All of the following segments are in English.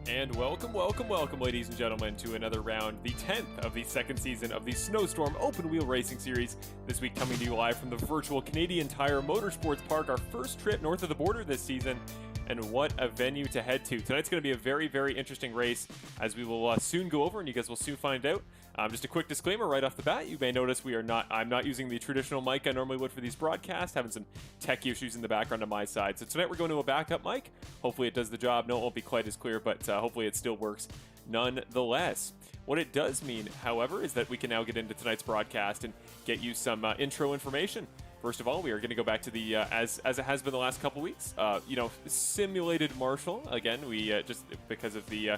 And welcome, ladies and gentlemen, to another round, the 10th of the second season of the Snowstorm Open Wheel Racing Series. This week coming to you live from the virtual Canadian Tire Motorsports Park, our first trip north of the border this season. And what a venue to head to. Tonight's going to be a very, very interesting race, as we will soon go over, and you guys will soon find out. Just a quick disclaimer right off the bat. You may notice I'm not using the traditional mic I normally would for these broadcasts, having some tech issues in the background on my side. So tonight we're going to a backup mic. Hopefully it does the job. No, it won't be quite as clear, but hopefully it still works nonetheless. What it does mean, however, is that we can now get into tonight's broadcast and get you some intro information. First of all, we are going to go back to the, as it has been the last couple weeks, simulated Marshall. Again, we just because of the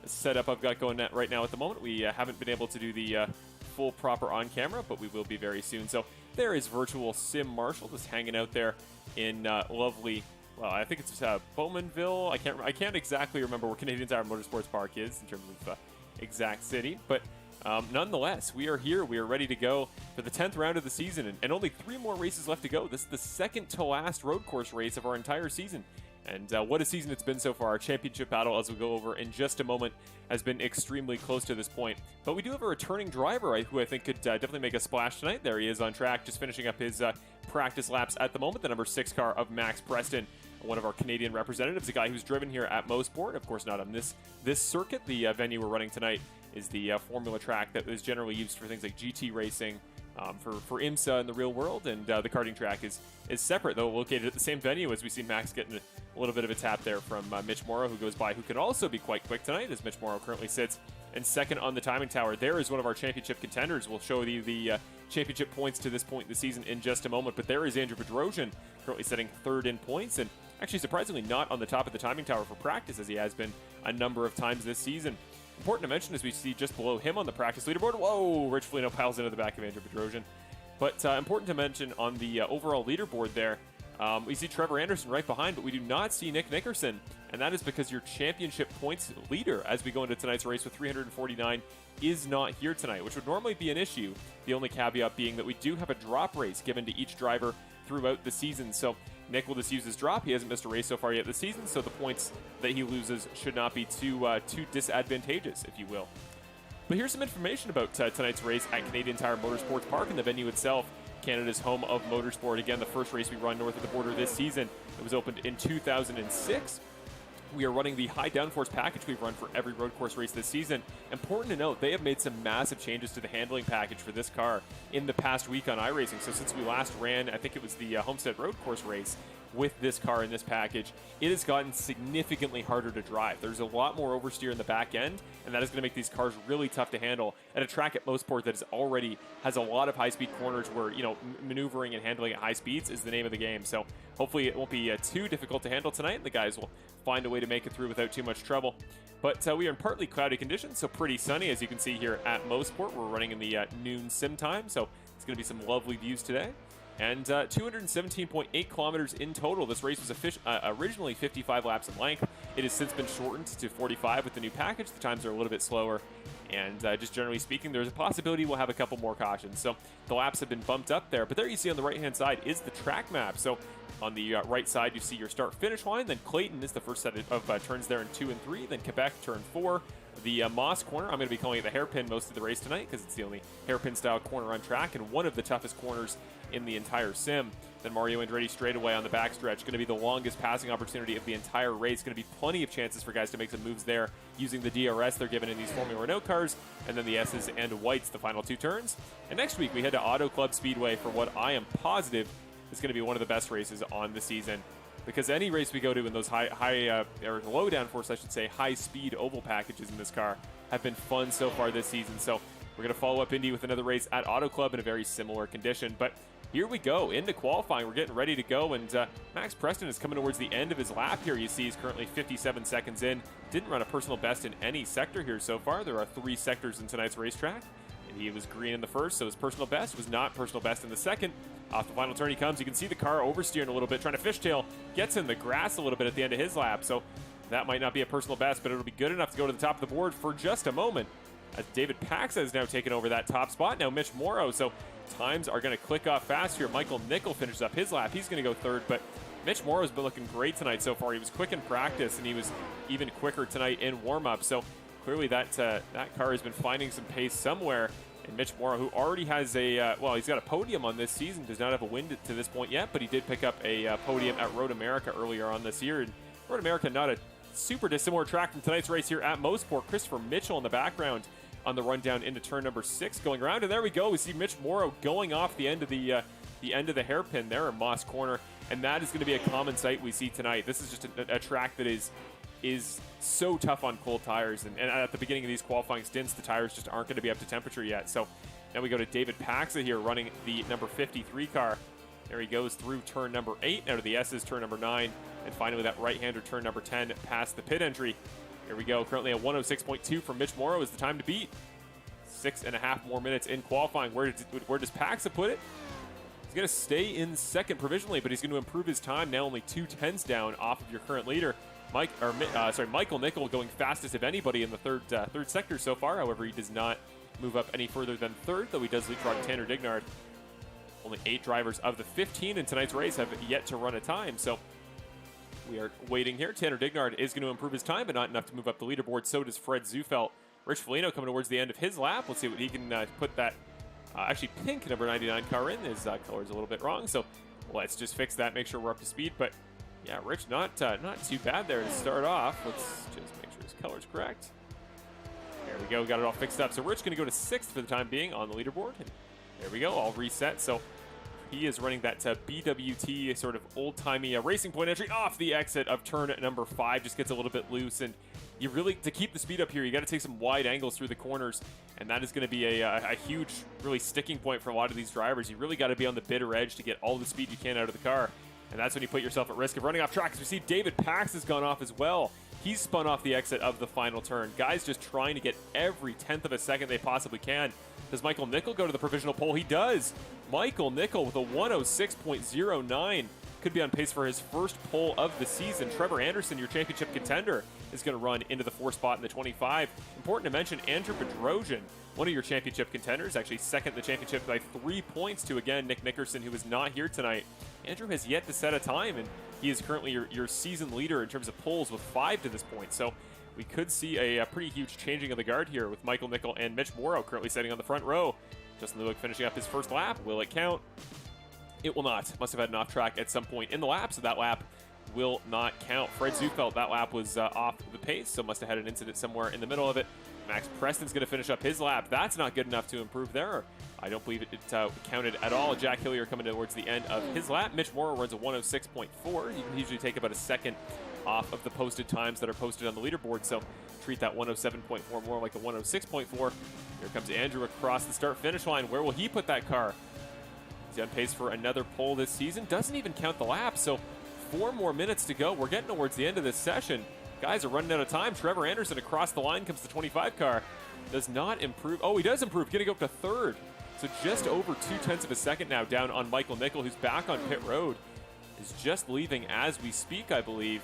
setup I've got going right now at the moment, we haven't been able to do the full proper on camera, but we will be very soon. So there is virtual Sim Marshall just hanging out there in lovely, well, I think it's Bowmanville. I can't exactly remember where Canadian Tire Motorsports Park is in terms of exact city, but nonetheless, we are here. We are ready to go for the 10th round of the season, and only 3 more races left to go. This is the second to last road course race of our entire season. And what a season it's been so far. Our championship battle, as we go over in just a moment, has been extremely close to this point. But we do have a returning driver who I think could definitely make a splash tonight. There he is on track, just finishing up his practice laps at the moment. The number 6 car of Max Preston, one of our Canadian representatives, a guy who's driven here at Mosport. Of course, not on this circuit. The venue we're running tonight is the formula track that is generally used for things like GT racing, for IMSA in the real world, and the karting track is separate, though located at the same venue, as we see Max getting a little bit of a tap there from Mitch Morrow, who goes by, who can also be quite quick tonight, as Mitch Morrow currently sits in second on the timing tower. There is one of our championship contenders. We'll show you the championship points to this point in the season in just a moment, but there is Andrew Bedrosian, currently sitting third in points, and actually surprisingly not on the top of the timing tower for practice, as he has been a number of times this season. Important to mention, as we see just below him on the practice leaderboard, whoa, Rich Foligno piles into the back of Andrew Bedrosian. But important to mention on the overall leaderboard there, we see Trevor Anderson right behind, but we do not see Nick Nickerson, and that is because your championship points leader, as we go into tonight's race with 349, is not here tonight, which would normally be an issue. The only caveat being that we do have a drop race given to each driver throughout the season, so Nick will just use his drop. He hasn't missed a race so far yet this season, so the points that he loses should not be too disadvantageous, if you will. But here's some information about tonight's race at Canadian Tire Motorsports Park and the venue itself, Canada's home of motorsport. Again, the first race we run north of the border this season. It was opened in 2006. We are running the high downforce package we've run for every road course race this season. Important to note, they have made some massive changes to the handling package for this car in the past week on iRacing. So since we last ran, I think it was the Homestead road course race with this car in this package, it has gotten significantly harder to drive. There's a lot more oversteer in the back end, and that is going to make these cars really tough to handle at a track at Mosport that already has a lot of high-speed corners where, maneuvering and handling at high speeds is the name of the game. So hopefully it won't be too difficult to handle tonight, and the guys will find a way to make it through without too much trouble. But we are in partly cloudy conditions, so pretty sunny, as you can see here at Mosport. We're running in the noon sim time, so it's going to be some lovely views today. And 217.8 kilometers in total. This race was originally 55 laps in length. It has since been shortened to 45 with the new package. The times are a little bit slower. And just generally speaking, there's a possibility we'll have a couple more cautions. So the laps have been bumped up there. But there you see on the right-hand side is the track map. So on the right side, you see your start-finish line. Then Clayton is the first set of turns there in 2 and 3. Then Quebec, turn 4. The Moss corner, I'm going to be calling it the hairpin most of the race tonight because it's the only hairpin-style corner on track and one of the toughest corners in the entire sim. Then Mario Andretti straightaway on the backstretch, going to be the longest passing opportunity of the entire race. Going to be plenty of chances for guys to make some moves there using the DRS they're given in these Formula Renault cars, and then the S's and whites, the final 2 turns. And next week we head to Auto Club Speedway for what I am positive is going to be one of the best races on the season. Because any race we go to in those or low downforce, I should say, high-speed oval packages in this car have been fun so far this season. So we're going to follow up Indy with another race at Auto Club in a very similar condition. But here we go, into qualifying. We're getting ready to go, and Max Preston is coming towards the end of his lap here. You see he's currently 57 seconds in. Didn't run a personal best in any sector here so far. There are 3 sectors in tonight's racetrack. And he was green in the first, so his personal best was not personal best in the second. Off the final turn he comes. You can see the car oversteering a little bit, trying to fishtail. Gets in the grass a little bit at the end of his lap, so that might not be a personal best, but it'll be good enough to go to the top of the board for just a moment. As David Paxa has now taken over that top spot. Now Mitch Morrow, so times are going to click off fast here. Michael Nickel finishes up his lap. He's going to go third, but Mitch Morrow's been looking great tonight so far. He was quick in practice, and he was even quicker tonight in warm-up. So clearly that car has been finding some pace somewhere. And Mitch Morrow, who already has well, he's got a podium on this season, does not have a win to this point yet, but he did pick up a podium at Road America earlier on this year. And Road America, not a super dissimilar track from tonight's race here at Mosport. Christopher Mitchell in the background on the rundown into turn number 6 going around. And there we go. We see Mitch Morrow going off the end of the hairpin there in Moss Corner. And that is going to be a common sight we see tonight. This is just a track that is so tough on cold tires, and at the beginning of these qualifying stints, the tires just aren't going to be up to temperature yet. So now we go to David Paxa here running the number 53 car. There he goes through turn number 8, out of the S's, turn number 9, and finally that right-hander turn number 10 past the pit entry. Here we go, currently at 106.2 from Mitch Morrow is the time to beat. 6.5 more minutes in qualifying. Where does Paxa put it? He's going to stay in second provisionally, but he's going to improve his time, now only 2/10 down off of your current leader. Michael Nickel going fastest of anybody in the third sector so far. However, he does not move up any further than third, though he does leapfrog Tanner Dignard. Only 8 drivers of the 15 in tonight's race have yet to run a time, so we are waiting here. Tanner Dignard is going to improve his time, but not enough to move up the leaderboard. So does Fred Zufelt. Rich Foligno coming towards the end of his lap. Let's see what he can put that actually pink number 99 car in. His color's a little bit wrong, so let's just fix that, make sure we're up to speed. But yeah, Rich, not too bad there to start off. Let's just make sure his color's correct. There we go, got it all fixed up. So Rich going to go to 6th for the time being on the leaderboard. And there we go, all reset. So he is running that BWT sort of old-timey Racing Point entry off the exit of turn number 5. Just gets a little bit loose, and you really, to keep the speed up here, you got to take some wide angles through the corners, and that is going to be a huge, really sticking point for a lot of these drivers. You really got to be on the bitter edge to get all the speed you can out of the car. And that's when you put yourself at risk of running off track. As we see, David Pax has gone off as well. He's spun off the exit of the final turn. Guys just trying to get every 10th of a second they possibly can. Does Michael Nickel go to the provisional pole? He does. Michael Nickel with a 106.09. Could be on pace for his first pole of the season. Trevor Anderson, your championship contender, is going to run into the 4th spot in the 25. Important to mention, Andrew Bedrosian, one of your championship contenders, actually second in the championship by 3 points to, again, Nick Nickerson, who is not here tonight. Andrew has yet to set a time, and he is currently your season leader in terms of poles with 5 to this point. So we could see a pretty huge changing of the guard here with Michael Nickel and Mitch Morrow currently sitting on the front row. Justin Lewick finishing up his first lap. Will it count? It will not. Must have had an off track at some point in the lap, so that lap will not count. Fred Zufelt, that lap was off the pace, so must have had an incident somewhere in the middle of it. Max Preston's going to finish up his lap. That's not good enough to improve there. I don't believe it counted at all. Jack Hillier coming towards the end of his lap. Mitch Morrow runs a 106.4. You can usually take about a second off of the posted times that are posted on the leaderboard, so treat that 107.4 more like a 106.4. Here comes Andrew across the start-finish line. Where will he put that car? He's on pace for another pole this season. Doesn't even count the lap, so 4 more minutes to go. We're getting towards the end of this session. Guys are running out of time. Trevor Anderson across the line comes the 25 car. Does not improve. Oh, he does improve. Getting up to 3rd. So just over 2/10 of a second now down on Michael Nickel, who's back on pit road. Is just leaving as we speak, I believe.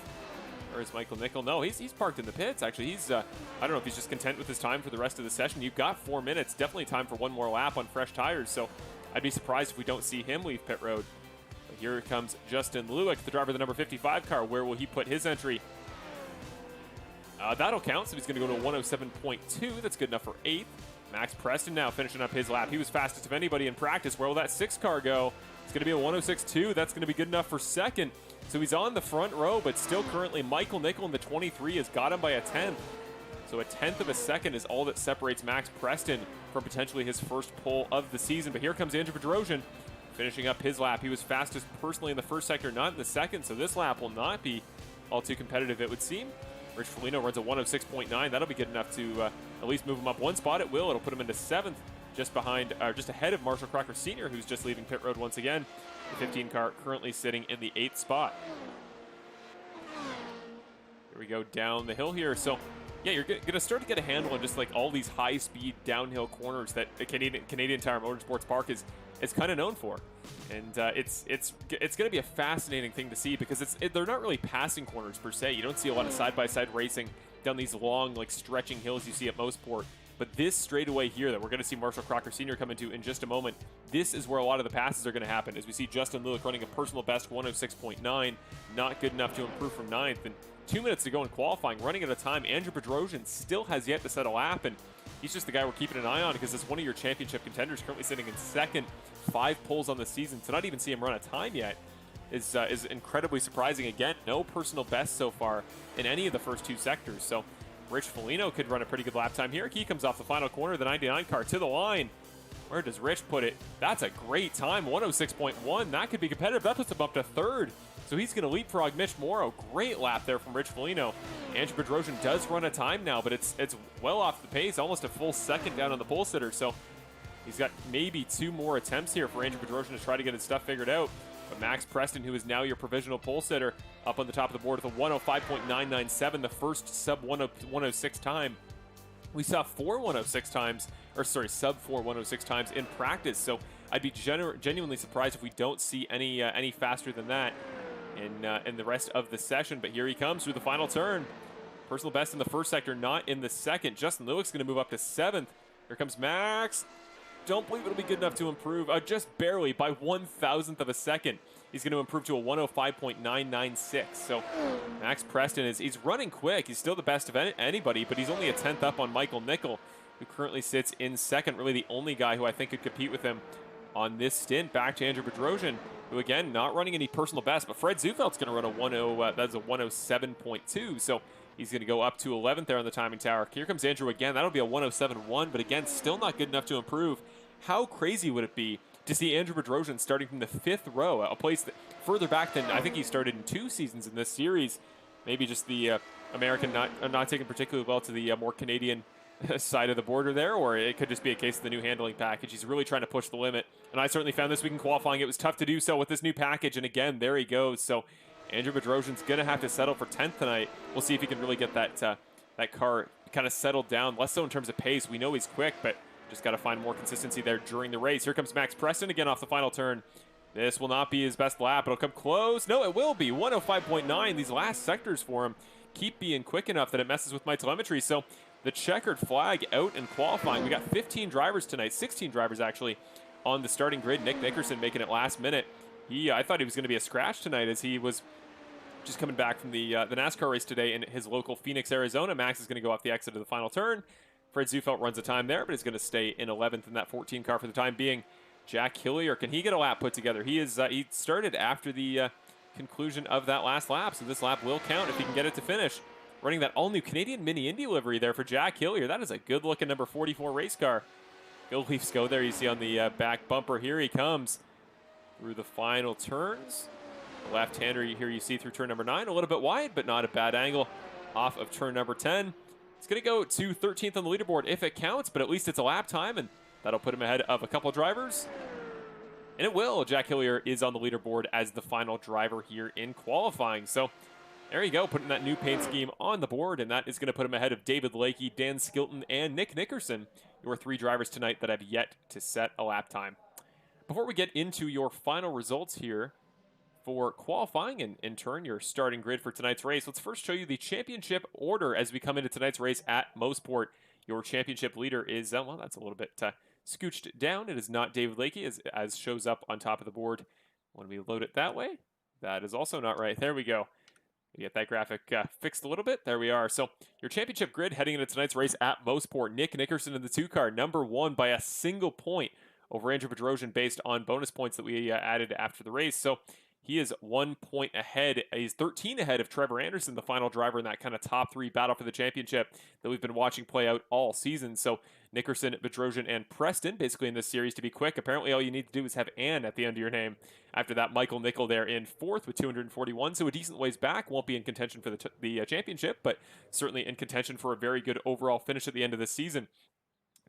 Or is Michael Nickel? No, he's parked in the pits. Actually, he's, I don't know if he's just content with his time for the rest of the session. You've got 4 minutes. Definitely time for one more lap on fresh tires. So I'd be surprised if we don't see him leave pit road. But here comes Justin Lewick, the driver of the number 55 car. Where will he put his entry? That'll count, so he's going to go to a 107.2. That's good enough for 8th. Max Preston now finishing up his lap. He was fastest of anybody in practice. Where will that 6 car go? It's going to be a 106.2. That's going to be good enough for 2nd. So he's on the front row, but still currently Michael Nickel in the 23 has got him by a 10th. So a 10th of a second is all that separates Max Preston from potentially his first pole of the season. But here comes Andrew Bedrosian finishing up his lap. He was fastest personally in the first sector, not in the second. So this lap will not be all too competitive, it would seem. Rich Foligno runs a 106.9. That'll be good enough to at least move him up 1 spot. It will. It'll put him into 7th, just ahead of Marshall Crocker Sr., who's just leaving pit road once again. The 15 car currently sitting in the 8th spot. Here we go down the hill here. So, yeah, you're going to start to get a handle on just like all these high-speed downhill corners that the Canadian Tire Motorsports Park is kind of known for. And it's going to be a fascinating thing to see because they're not really passing corners per se. You don't see a lot of side-by-side racing down these long, like, stretching hills you see at Mosport. But this straightaway here that we're going to see Marshall Crocker Sr. come into in just a moment, this is where a lot of the passes are going to happen, as we see Justin Lewick running a personal best 106.9, not good enough to improve from 9th. And 2 minutes to go in qualifying, running at a time. Andrew Bedrosian still has yet to set a lap, and he's just the guy we're keeping an eye on because it's one of your championship contenders, currently sitting in 2nd, 5 poles on the season. To not even see him run a time yet is incredibly surprising. Again, no personal best so far in any of the first 2 sectors. So Rich Foligno could run a pretty good lap time here. He comes off the final corner of the 99 car to the line. Where does Rich put it? That's a great time, 106.1. That could be competitive. That puts him up to 3rd. So he's going to leapfrog Mitch Morrow. Great lap there from Rich Foligno. Andrew Bedrosian does run a time now, but it's well off the pace, almost a full second down on the pole sitter. So he's got maybe 2 more attempts here for Andrew Bedrosian to try to get his stuff figured out. But Max Preston, who is now your provisional pole sitter, up on the top of the board with a 105.997, the first sub 106 time. We saw 4 106 times, or sorry, sub 4 106 times in practice. So I'd be genuinely surprised if we don't see any faster than that in the rest of the session. But here he comes through the final turn. Personal best in the first sector, not in the second. Justin Lewick's going to move up to 7th. Here comes Max. Don't believe it'll be good enough to improve, just barely by 1,000th of a second. He's going to improve to a 105.996. So Max Preston he's running quick. He's still the best of anybody, but he's only a 10th up on Michael Nickel, who currently sits in 2nd. Really the only guy who I think could compete with him on this stint. Back to Andrew Bedrosian, who again not running any personal best, but Fred Zufeld's going to run a that's a 107.2. So he's going to go up to 11th there on the timing tower. Here comes Andrew again. That'll be a 107.1, but again, still not good enough to improve. How crazy would it be to see Andrew Bedrosian starting from the 5th row, a place that further back than I think he started in 2 seasons in this series? Maybe just the American not taking particularly well to the more Canadian side of the border there, or it could just be a case of the new handling package. He's really trying to push the limit, and I certainly found this week in qualifying it was tough to do so with this new package, and again, there he goes. So Andrew Bedrosian's going to have to settle for 10th tonight. We'll see if he can really get that car kind of settled down, less so in terms of pace. We know he's quick, but just got to find more consistency there during the race. Here comes Max Preston again off the final turn. This will not be his best lap. It'll come close. No, it will be. 105.9. These last sectors for him keep being quick enough that it messes with my telemetry. So the checkered flag out in qualifying. We got 15 drivers tonight, 16 drivers actually on the starting grid. Nick Nickerson making it last minute. I thought he was going to be a scratch tonight as he was just coming back from the NASCAR race today in his local Phoenix, Arizona. Max is going to go off the exit of the final turn. Fred Zufelt runs a time there, but he's going to stay in 11th in that 14 car for the time being. Jack Hillier, can he get a lap put together? He started after the conclusion of that last lap, so this lap will count if he can get it to finish. Running that all-new Canadian Mini Indy livery there for Jack Hillier. That is a good-looking number 44 race car. Go Leafs go there. You see on the back bumper. Here he comes through the final turns. Left-hander here you see through turn number 9. A little bit wide, but not a bad angle off of turn number 10. It's going to go to 13th on the leaderboard if it counts, but at least it's a lap time, and that'll put him ahead of a couple drivers. And it will. Jack Hillier is on the leaderboard as the final driver here in qualifying. So there you go, putting that new paint scheme on the board, and that is going to put him ahead of David Lakey, Dan Skilton, and Nick Nickerson, your 3 drivers tonight that have yet to set a lap time. Before we get into your final results here for qualifying and in turn your starting grid for tonight's race, let's first show you the championship order as we come into tonight's race at Mosport. Your championship leader is, well, that's a little bit scooched down. It is not David Lakey as shows up on top of the board when we load it that way. That is also not right. There we go. We get that graphic fixed a little bit. There we are. So your championship grid heading into tonight's race at Mosport. Nick Nickerson in the 2 car, number 1 by a single point over Andrew Bedrosian based on bonus points that we added after the race. So he is 1 point ahead. He's 13 ahead of Trevor Anderson, the final driver in that kind of top 3 battle for the championship that we've been watching play out all season. So Nickerson, Bedrosian, and Preston basically in this series to be quick. Apparently all you need to do is have Ann at the end of your name. After that, Michael Nickel there in 4th with 241. So a decent ways back. Won't be in contention for the championship, but certainly in contention for a very good overall finish at the end of the season.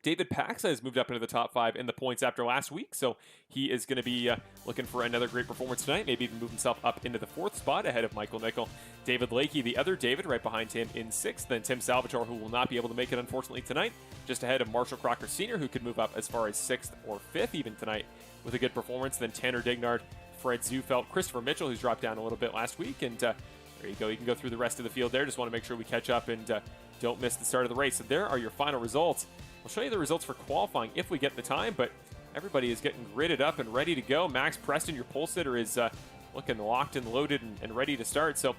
David Paxa has moved up into the top 5 in the points after last week, so he is going to be looking for another great performance tonight, maybe even move himself up into the 4th spot ahead of Michael Nickel. David Lakey, the other David, right behind him in 6th, then Tim Salvatore, who will not be able to make it, unfortunately, tonight, just ahead of Marshall Crocker Sr., who could move up as far as 6th or 5th even tonight with a good performance. Then Tanner Dignard, Fred Zufelt, Christopher Mitchell, who's dropped down a little bit last week, and there you go. You can go through the rest of the field there. Just want to make sure we catch up and don't miss the start of the race. So there are your final results. We'll show you the results for qualifying if we get the time, but everybody is getting gridded up and ready to go. Max Preston, your pole sitter, is looking locked and loaded and ready to start. So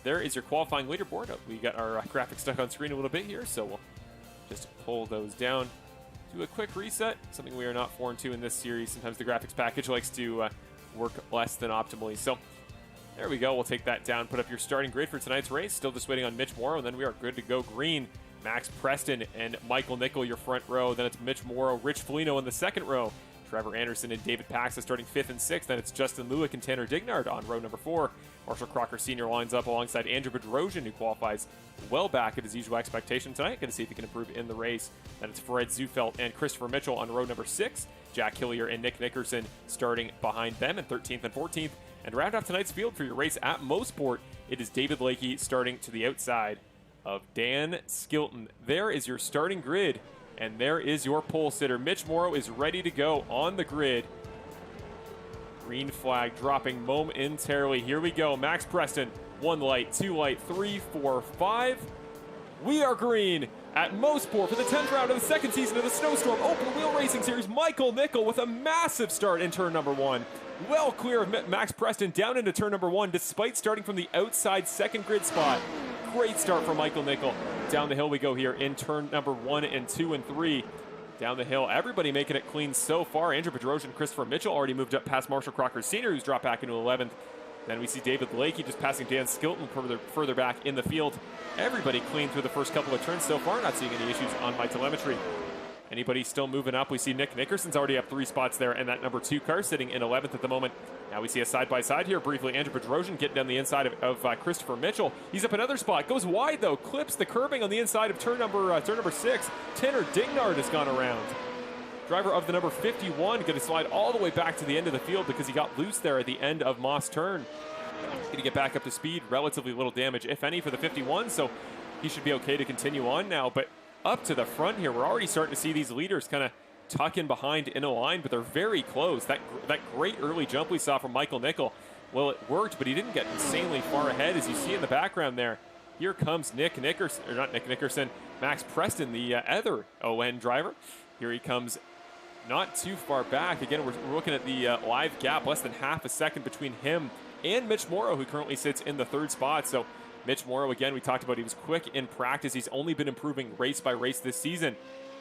there is your qualifying leaderboard. We got our graphics stuck on screen a little bit here, so we'll just pull those down. Do a quick reset, something we are not foreign to in this series. Sometimes the graphics package likes to work less than optimally. So there we go. We'll take that down, put up your starting grid for tonight's race. Still just waiting on Mitch Morrow, and then we are good to go. Green, Max Preston and Michael Nickel, your front row. Then it's Mitch Morrow, Rich Foligno in the second row. Trevor Anderson and David Paxa starting 5th and 6th. Then it's Justin Lewick and Tanner Dignard on row number 4. Marshall Crocker Sr. lines up alongside Andrew Bedrosian, who qualifies well back of his usual expectation tonight. Going to see if he can improve in the race. Then it's Fred Zufelt and Christopher Mitchell on row number 6. Jack Hillier and Nick Nickerson starting behind them in 13th and 14th. And round off tonight's field for your race at Mosport, it is David Lakey starting to the outside of Dan Skilton. There is your starting grid, and there is your pole sitter. Mitch Morrow is ready to go on the grid. Green flag dropping momentarily. Here we go. Max Preston, 1 light, 2 light, 3, 4, 5. We are green at Mosport for the 10th round of the second season of the Snowstorm Open Wheel Racing Series. Michael Nickel with a massive start in turn number 1. Well clear of Max Preston down into turn number 1 despite starting from the outside second grid spot. Great start for Michael Nickel. Down the hill we go here in turn number 1 and 2 and 3. Down the hill, everybody making it clean so far. Andrew Bedrosian and Christopher Mitchell already moved up past Marshall Crocker Sr., who's dropped back into 11th. Then we see David Lakey just passing Dan Skilton further back in the field. Everybody clean through the first couple of turns so far. Not seeing any issues on my telemetry. Anybody still moving up? We see Nick Nickerson's already up 3 spots there, and that number 2 car sitting in 11th at the moment. Now we see a side-by-side here briefly. Andrew Bedrosian getting down the inside of Christopher Mitchell. He's up another spot. Goes wide, though. Clips the curbing on the inside of turn number 6. Tanner Dignard has gone around. Driver of the number 51 going to slide all the way back to the end of the field because he got loose there at the end of Moss turn. Going to get back up to speed. Relatively little damage, if any, for the 51, so he should be okay to continue on now. But up to the front here, we're already starting to see these leaders kind of tuck in behind in a line, but they're very close. That great early jump we saw from Michael Nickel, well, it worked, but he didn't get insanely far ahead, as you see in the background there. Here comes Nick Nickerson, or not Nick Nickerson, Max Preston, the other ON driver. Here he comes, not too far back. Again, we're looking at the live gap, less than half a second between him and Mitch Morrow, who currently sits in the 3rd spot. So Mitch Morrow, again, we talked about he was quick in practice. He's only been improving race by race this season.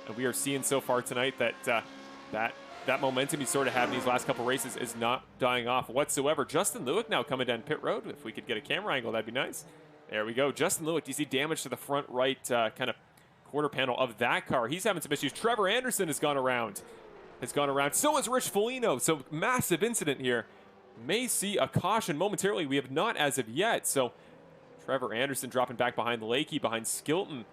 And we are seeing so far tonight that that momentum he's sort of had in these last couple races is not dying off whatsoever. Justin Lewick now coming down pit road. If we could get a camera angle, that'd be nice. There we go. Justin Lewick, do you see damage to the front right kind of quarter panel of that car? He's having some issues. Trevor Anderson has gone around. So has Rich Foligno. So massive incident here. May see a caution momentarily. We have not as of yet. So Trevor Anderson dropping back behind Lakey, behind Skilton.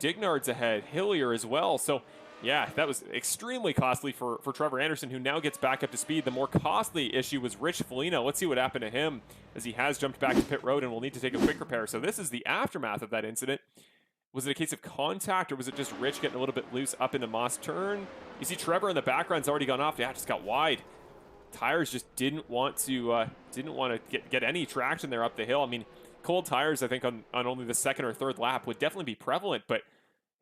Dignard's ahead. Hillier as well. So yeah, that was extremely costly for Trevor Anderson, who now gets back up to speed. The more costly issue was Rich Foligno. Let's see what happened to him, as he has jumped back to pit road and will need to take a quick repair. So this is the aftermath of that incident. Was it a case of contact, or was it just Rich getting a little bit loose up into Moss turn? You see Trevor in the background's already gone off. Yeah, just got wide. Tires just didn't want to get any traction there up the hill. I mean, cold tires, I think, on only the 2nd or 3rd lap would definitely be prevalent, but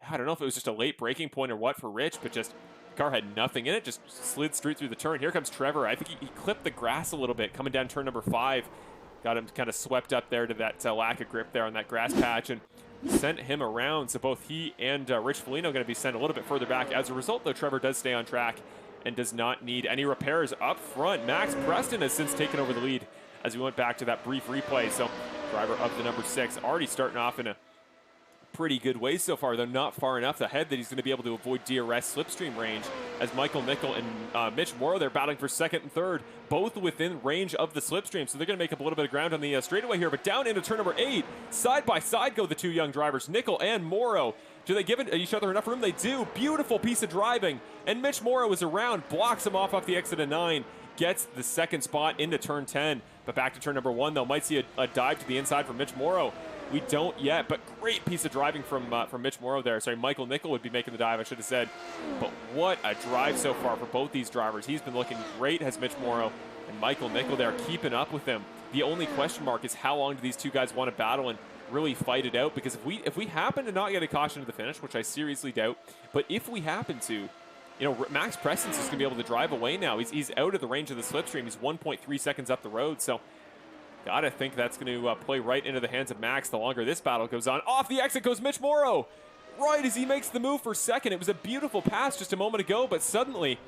I don't know if it was just a late breaking point or what for Rich, but just the car had nothing in it, just slid straight through the turn. Here comes Trevor. I think he clipped the grass a little bit coming down turn number 5. Got him kind of swept up there to that lack of grip there on that grass patch and sent him around. So both he and Rich Foligno going to be sent a little bit further back. As a result, though, Trevor does stay on track and does not need any repairs up front. Max Preston has since taken over the lead as we went back to that brief replay. So driver of the number 6 already starting off in a pretty good way so far, though not far enough ahead that he's going to be able to avoid DRS slipstream range, as Michael Nickel and Mitch Morrow, they're battling for 2nd and 3rd, both within range of the slipstream, so they're going to make up a little bit of ground on the straightaway here. But down into turn number 8, side by side go the 2 young drivers, Nickel and Morrow. Do they give each other enough room? They do. Beautiful piece of driving, and Mitch Morrow is around, blocks him off the exit of 9, gets the 2nd spot into turn 10. But back to turn number 1, though, might see a dive to the inside from Mitch Morrow. We don't yet, but great piece of driving from Mitch Morrow there. Sorry, Michael Nickel would be making the dive, I should have said. But what a drive so far for both these drivers. He's been looking great, has Mitch Morrow, and Michael Nickel there keeping up with him. The only question mark is how long do these two guys want to battle and really fight it out? Because if we happen to not get a caution to the finish, which I seriously doubt, but if we happen to, you know, Max Preston's just going to be able to drive away now. He's out of the range of the slipstream. He's 1.3 seconds up the road, so gotta think that's going to play right into the hands of Max the longer this battle goes on. Off the exit goes Mitch Morrow, right as he makes the move for second. It was a beautiful pass just a moment ago, but suddenly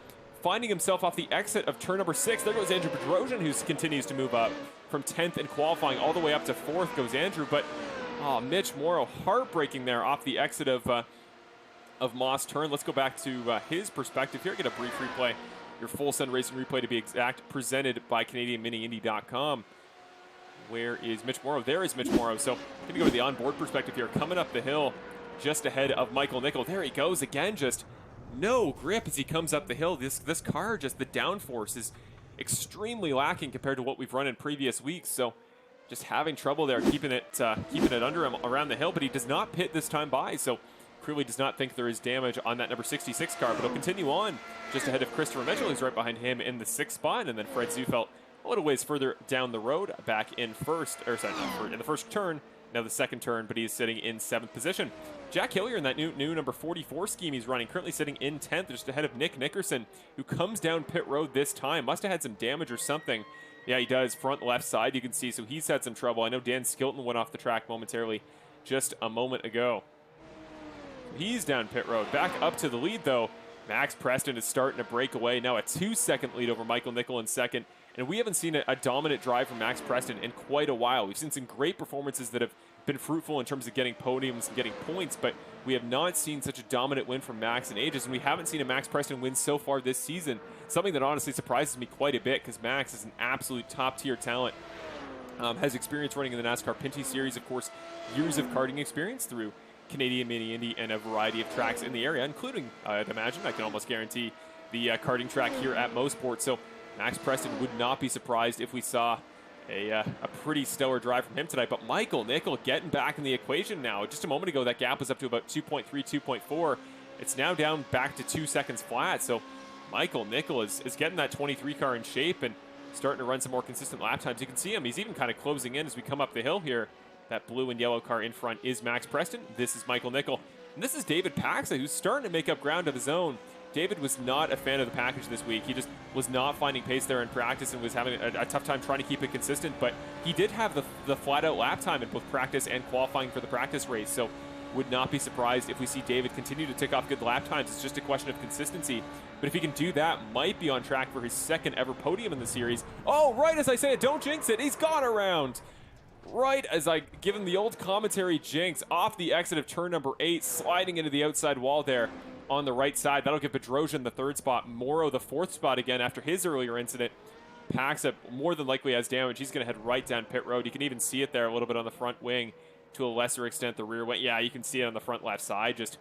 finding himself off the exit of turn number 6. There goes Andrew Bedrosian, who continues to move up from 10th in qualifying all the way up to 4th goes Andrew. But Mitch Morrow, heartbreaking there off the exit of Moss turn. Let's go back to his perspective here. Get a brief replay, your full Sun Racing replay to be exact, presented by CanadianMiniIndy.com. Where is Mitch Morrow? There is Mitch Morrow. So going to go to the onboard perspective here, coming up the hill just ahead of Michael Nickel. There he goes again, just no grip as he comes up the hill. This car, just the downforce is extremely lacking compared to what we've run in previous weeks. So just having trouble there, keeping it under him around the hill, but he does not pit this time by. So clearly does not think there is damage on that number 66 car, but he'll continue on just ahead of Christopher Mitchell, who's right behind him in the 6th spot, and then Fred Zufelt a little ways further down the road, back in first, or sorry, in the first turn, now the 2nd turn, but he's sitting in 7th position. Jack Hillier in that new number 44 scheme he's running, currently sitting in 10th, just ahead of Nick Nickerson, who comes down pit road this time. Must have had some damage or something. Yeah, he does. Front left side, you can see, so he's had some trouble. I know Dan Skilton went off the track momentarily just a moment ago. He's down pit road. Back up to the lead, though. Max Preston is starting to break away. Now a 2-second lead over Michael Nickel in 2nd. And we haven't seen a dominant drive from Max Preston in quite a while. We've seen some great performances that have been fruitful in terms of getting podiums and getting points, but we have not seen such a dominant win from Max in ages, and we haven't seen a Max Preston win so far this season. Something that honestly surprises me quite a bit, because Max is an absolute top-tier talent. Has experience running in the NASCAR Punky Series, of course, years of karting experience through Canadian Mini Indy and a variety of tracks in the area, including, I'd imagine, I can almost guarantee, the karting track here at Mosport. So Max Preston would not be surprised if we saw a pretty stellar drive from him tonight. But Michael Nickel getting back in the equation now. Just a moment ago, that gap was up to about 2.3, 2.4. It's now down back to 2 seconds flat. So Michael Nickel is getting that 23 car in shape and starting to run some more consistent lap times. You can see him. He's even kind of closing in as we come up the hill here. That blue and yellow car in front is Max Preston. This is Michael Nickel. And this is David Paxa, who's starting to make up ground of his own. David was not a fan of the package this week. He just was not finding pace there in practice and was having a tough time trying to keep it consistent. But he did have the flat-out lap time in both practice and qualifying for the practice race. So would not be surprised if we see David continue to tick off good lap times. It's just a question of consistency. But if he can do that, might be on track for his 2nd ever podium in the series. Oh, right as I say it, don't jinx it. He's gone around. Right as I give him the old commentary jinx, off the exit of turn number 8, sliding into the outside wall there on the right side. That'll give Bedrosian the 3rd spot, Morrow the 4th spot again after his earlier incident. Paxa more than likely has damage. He's going to head right down pit road. You can even see it there a little bit on the front wing, to a lesser extent the rear wing. Yeah, you can see it on the front left side. Just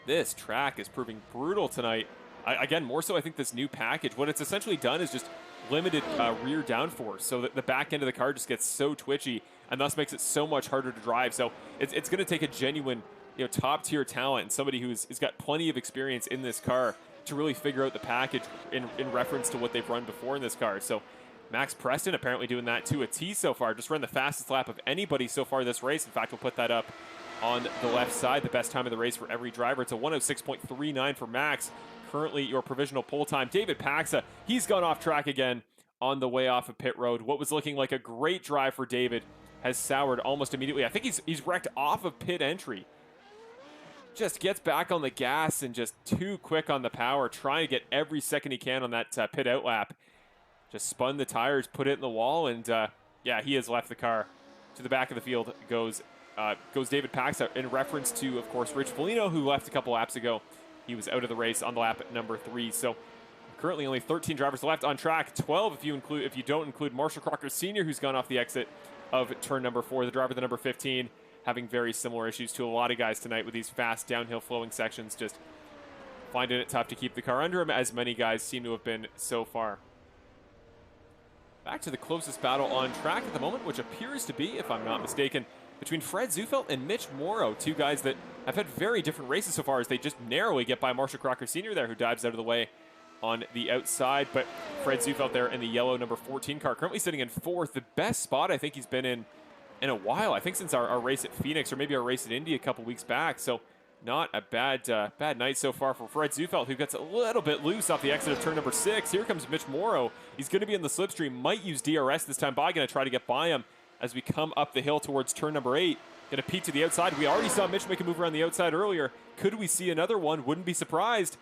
this track is proving brutal tonight. Again, more so I think this new package, what it's essentially done is just limited rear downforce, so that the back end of the car just gets so twitchy and thus makes it so much harder to drive. So it's going to take a genuine, top tier talent and somebody who's got plenty of experience in this car to really figure out the package in reference to what they've run before in this car. So Max Preston apparently doing that to a T so far. Just ran the fastest lap of anybody so far this race. In fact, we'll put that up on the left side, the best time of the race for every driver. It's a 106.39 for Max. Currently your provisional pole time. David Paxa, he's gone off track again on the way off of pit road. What was looking like a great drive for David has soured almost immediately. I think he's wrecked off of pit entry. Just gets back on the gas and just too quick on the power, trying to get every second he can on that pit out lap. Just spun the tires, put it in the wall, and yeah, he has left the car. To the back of the field goes David Paxa, in reference to, of course, Rich Foligno, who left a couple laps ago. He was out of the race on the lap at number 3. So currently only 13 drivers left on track. 12 if you don't include Marshall Crocker Sr., who's gone off the exit of turn number 4. The driver, the number 15, having very similar issues to a lot of guys tonight with these fast downhill flowing sections, just finding it tough to keep the car under him, as many guys seem to have been so far. Back to the closest battle on track at the moment, which appears to be, if I'm not mistaken, between Fred Zufelt and Mitch Morrow, two guys that have had very different races so far, as they just narrowly get by Marshall Crocker Sr. there, who dives out of the way on the outside. But Fred Zufelt there in the yellow number 14 car, currently sitting in 4th, the best spot I think he's been in a while. I think since our race at Phoenix, or maybe our race at Indy a couple weeks back. So Not a bad night so far for Fred Zufeld, who gets a little bit loose off the exit of turn number 6. Here comes Mitch Morrow. He's going to be in the slipstream, might use DRS this time by, going to try to get by him as we come up the hill towards turn number 8. Going to peek to the outside. We already saw Mitch make a move around the outside earlier. Could we see another one? Wouldn't be surprised.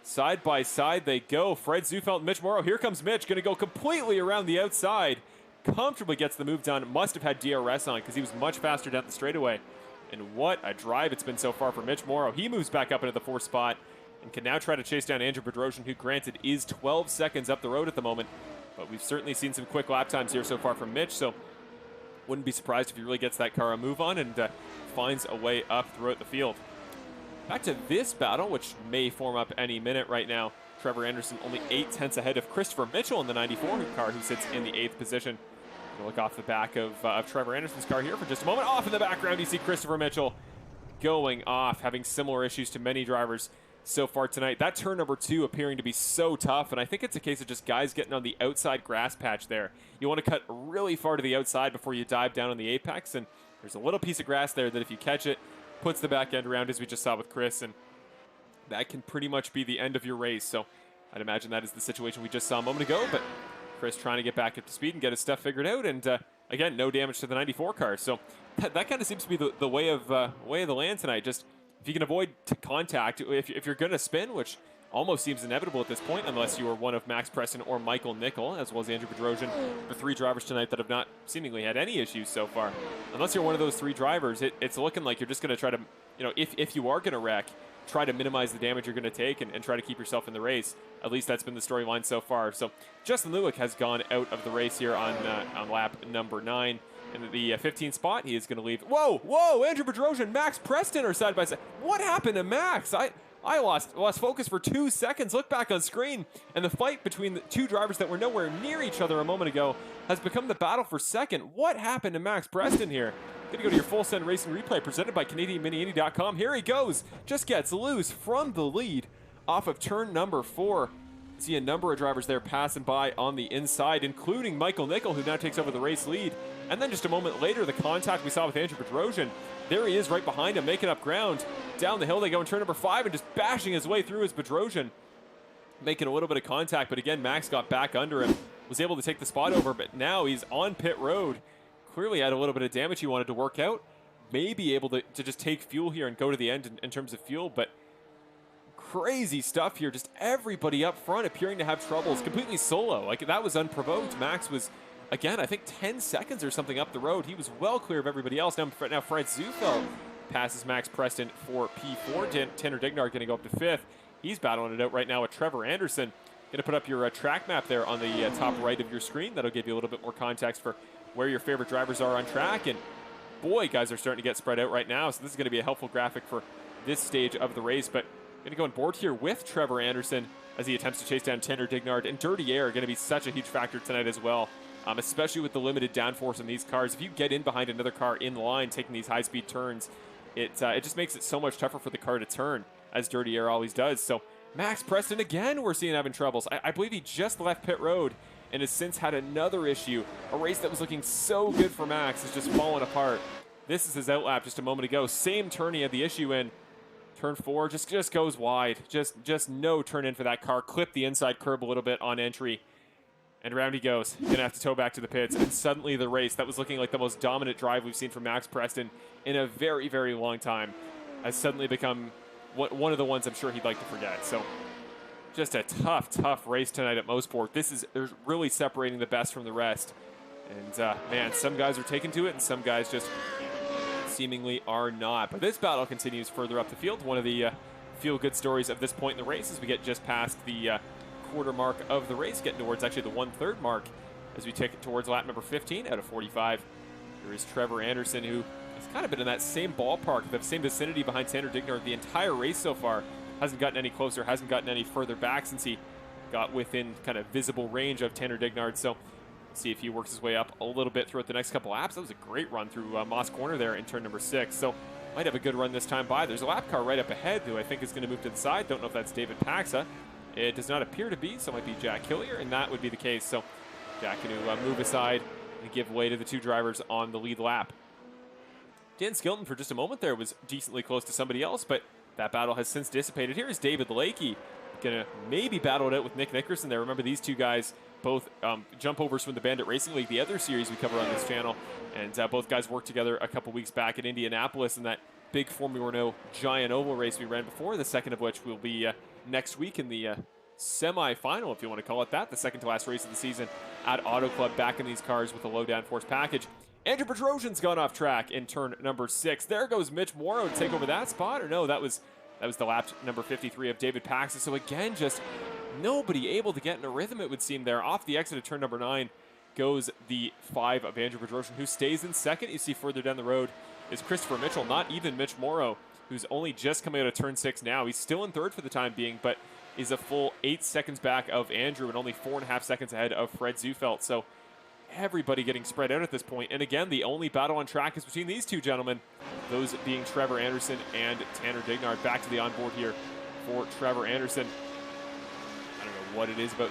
Side by side they go. Fred Zufeld and Mitch Morrow. Here comes Mitch, going to go completely around the outside. Comfortably gets the move done. Must have had DRS on because he was much faster down the straightaway. And what a drive it's been so far for Mitch Morrow. He moves back up into the 4th spot and can now try to chase down Andrew Bedrosian, who granted is 12 seconds up the road at the moment. But we've certainly seen some quick lap times here so far from Mitch, so wouldn't be surprised if he really gets that car a move on and finds a way up throughout the field. Back to this battle, which may form up any minute right now. Trevor Anderson only 8/10 ahead of Christopher Mitchell in the 94 car, who sits in the 8th position. We'll look off the back of Trevor Anderson's car here for just a moment. Off in the background, you see Christopher Mitchell going off, having similar issues to many drivers so far tonight. That turn number 2 appearing to be so tough, and I think it's a case of just guys getting on the outside grass patch there. You want to cut really far to the outside before you dive down on the apex, and there's a little piece of grass there that if you catch it, puts the back end around, as we just saw with Chris, and that can pretty much be the end of your race. So I'd imagine that is the situation we just saw a moment ago, but Chris trying to get back up to speed and get his stuff figured out, and again, no damage to the 94 car. So that kind of seems to be the way of the land tonight. Just if you can avoid contact, if you're going to spin, which almost seems inevitable at this point, unless you are one of Max Preston or Michael Nickel, as well as Andrew Bedrosian, the 3 drivers tonight that have not seemingly had any issues so far. Unless you're one of those 3 drivers, it's looking like you're just going to try to, if you are going to wreck, try to minimize the damage you're going to take and try to keep yourself in the race. At least that's been the storyline so far. So Justin Lewick has gone out of the race here on lap number 9. In the 15th spot, he is going to leave. Whoa, Andrew Bedrosian, Max Preston are side by side. What happened to Max? I lost focus for 2 seconds. Look back on screen, and the fight between the 2 drivers that were nowhere near each other a moment ago has become the battle for second. What happened to Max Preston here? Going to go to your full send racing replay presented by CanadianMiniIndy.com. Here he goes. Just gets loose from the lead off of turn number 4. See a number of drivers there passing by on the inside, including Michael Nickel, who now takes over the race lead. And then just a moment later, the contact we saw with Andrew Bedrosian. There he is right behind him, making up ground. Down the hill they go in turn number 5 and just bashing his way through as Bedrosian, making a little bit of contact. But again, Max got back under him, was able to take the spot over, but now he's on pit road. Clearly had a little bit of damage he wanted to work out. Maybe able to just take fuel here and go to the end in terms of fuel, but crazy stuff here. Just everybody up front appearing to have troubles, completely solo. Like, that was unprovoked. Max was, again, I think 10 seconds or something up the road. He was well clear of everybody else. Now Fred Zufeld passes Max Preston for P4. Tanner Dignard going to go up to 5th. He's battling it out right now with Trevor Anderson. Going to put up your track map there on the top right of your screen. That'll give you a little bit more context for where your favorite drivers are on track. And boy, guys are starting to get spread out right now. So this is going to be a helpful graphic for this stage of the race. But going to go on board here with Trevor Anderson as he attempts to chase down Tanner Dignard. And dirty air going to be such a huge factor tonight as well, especially with the limited downforce in these cars. If you get in behind another car in line taking these high-speed turns, it just makes it so much tougher for the car to turn, as dirty air always does. So Max Preston, again, we're seeing having troubles. I believe he just left pit road and has since had another issue. A race that was looking so good for Max has just fallen apart. This is his outlap just a moment ago. Same turn he had the issue in. Turn 4 just goes wide. Just no turn in for that car. Clip the inside curb a little bit on entry. And around he goes. Gonna have to tow back to the pits. And suddenly the race that was looking like the most dominant drive we've seen from Max Preston in a very, very long time has suddenly become one of the ones I'm sure he'd like to forget. So just a tough race tonight at Mosport. There's really separating the best from the rest. And man, some guys are taking to it and some guys just seemingly are not. But this battle continues further up the field. One of the feel-good stories of this point in the race as we get just past the quarter mark of the race, getting towards actually the 1/3 mark as we take it towards lap number 15 out of 45. There is Trevor Anderson, who has kind of been in that same ballpark, the same vicinity behind Tanner Dignard the entire race so far. Hasn't gotten any closer, hasn't gotten any further back since he got within kind of visible range of Tanner Dignard. So see if he works his way up a little bit throughout the next couple laps. That was a great run through Moss Corner there in turn number 6. So might have a good run this time by. There's a lap car right up ahead who I think is going to move to the side. Don't know if that's David Paxa. It does not appear to be, so it might be Jack Hillier, and that would be the case. So Jack going to move aside and give way to the 2 drivers on the lead lap. Dan Skilton for just a moment there was decently close to somebody else, but That battle has since dissipated. Here is David Lakey, gonna maybe battle it out with Nick Nickerson there. Remember, these two guys both jump overs from the Bandit Racing League, the other series we cover on this channel, and both guys worked together a couple weeks back in Indianapolis in that big Formula 1 giant oval race we ran before, the second of which will be next week in the semi-final, if you want to call it that, the second to last race of the season at Auto Club, back in these cars with a low downforce package. Andrew Bedrosian's gone off track in turn number 6. There goes Mitch Morrow to take over that spot, or no, that was the lap number 53 of David Paxton. So again, just nobody able to get in a rhythm, it would seem there. Off the exit of turn number 9 goes the 5 of Andrew Bedrosian, who stays in second. You see further down the road is Christopher Mitchell, not even Mitch Morrow, who's only just coming out of turn 6 now. He's still in third for the time being, but is a full 8 seconds back of Andrew and only 4.5 seconds ahead of Fred Zufelt. So everybody getting spread out at this point. And again, the only battle on track is between these two gentlemen, those being Trevor Anderson and Tanner Dignard. Back to the onboard here for Trevor Anderson. I don't know what it is about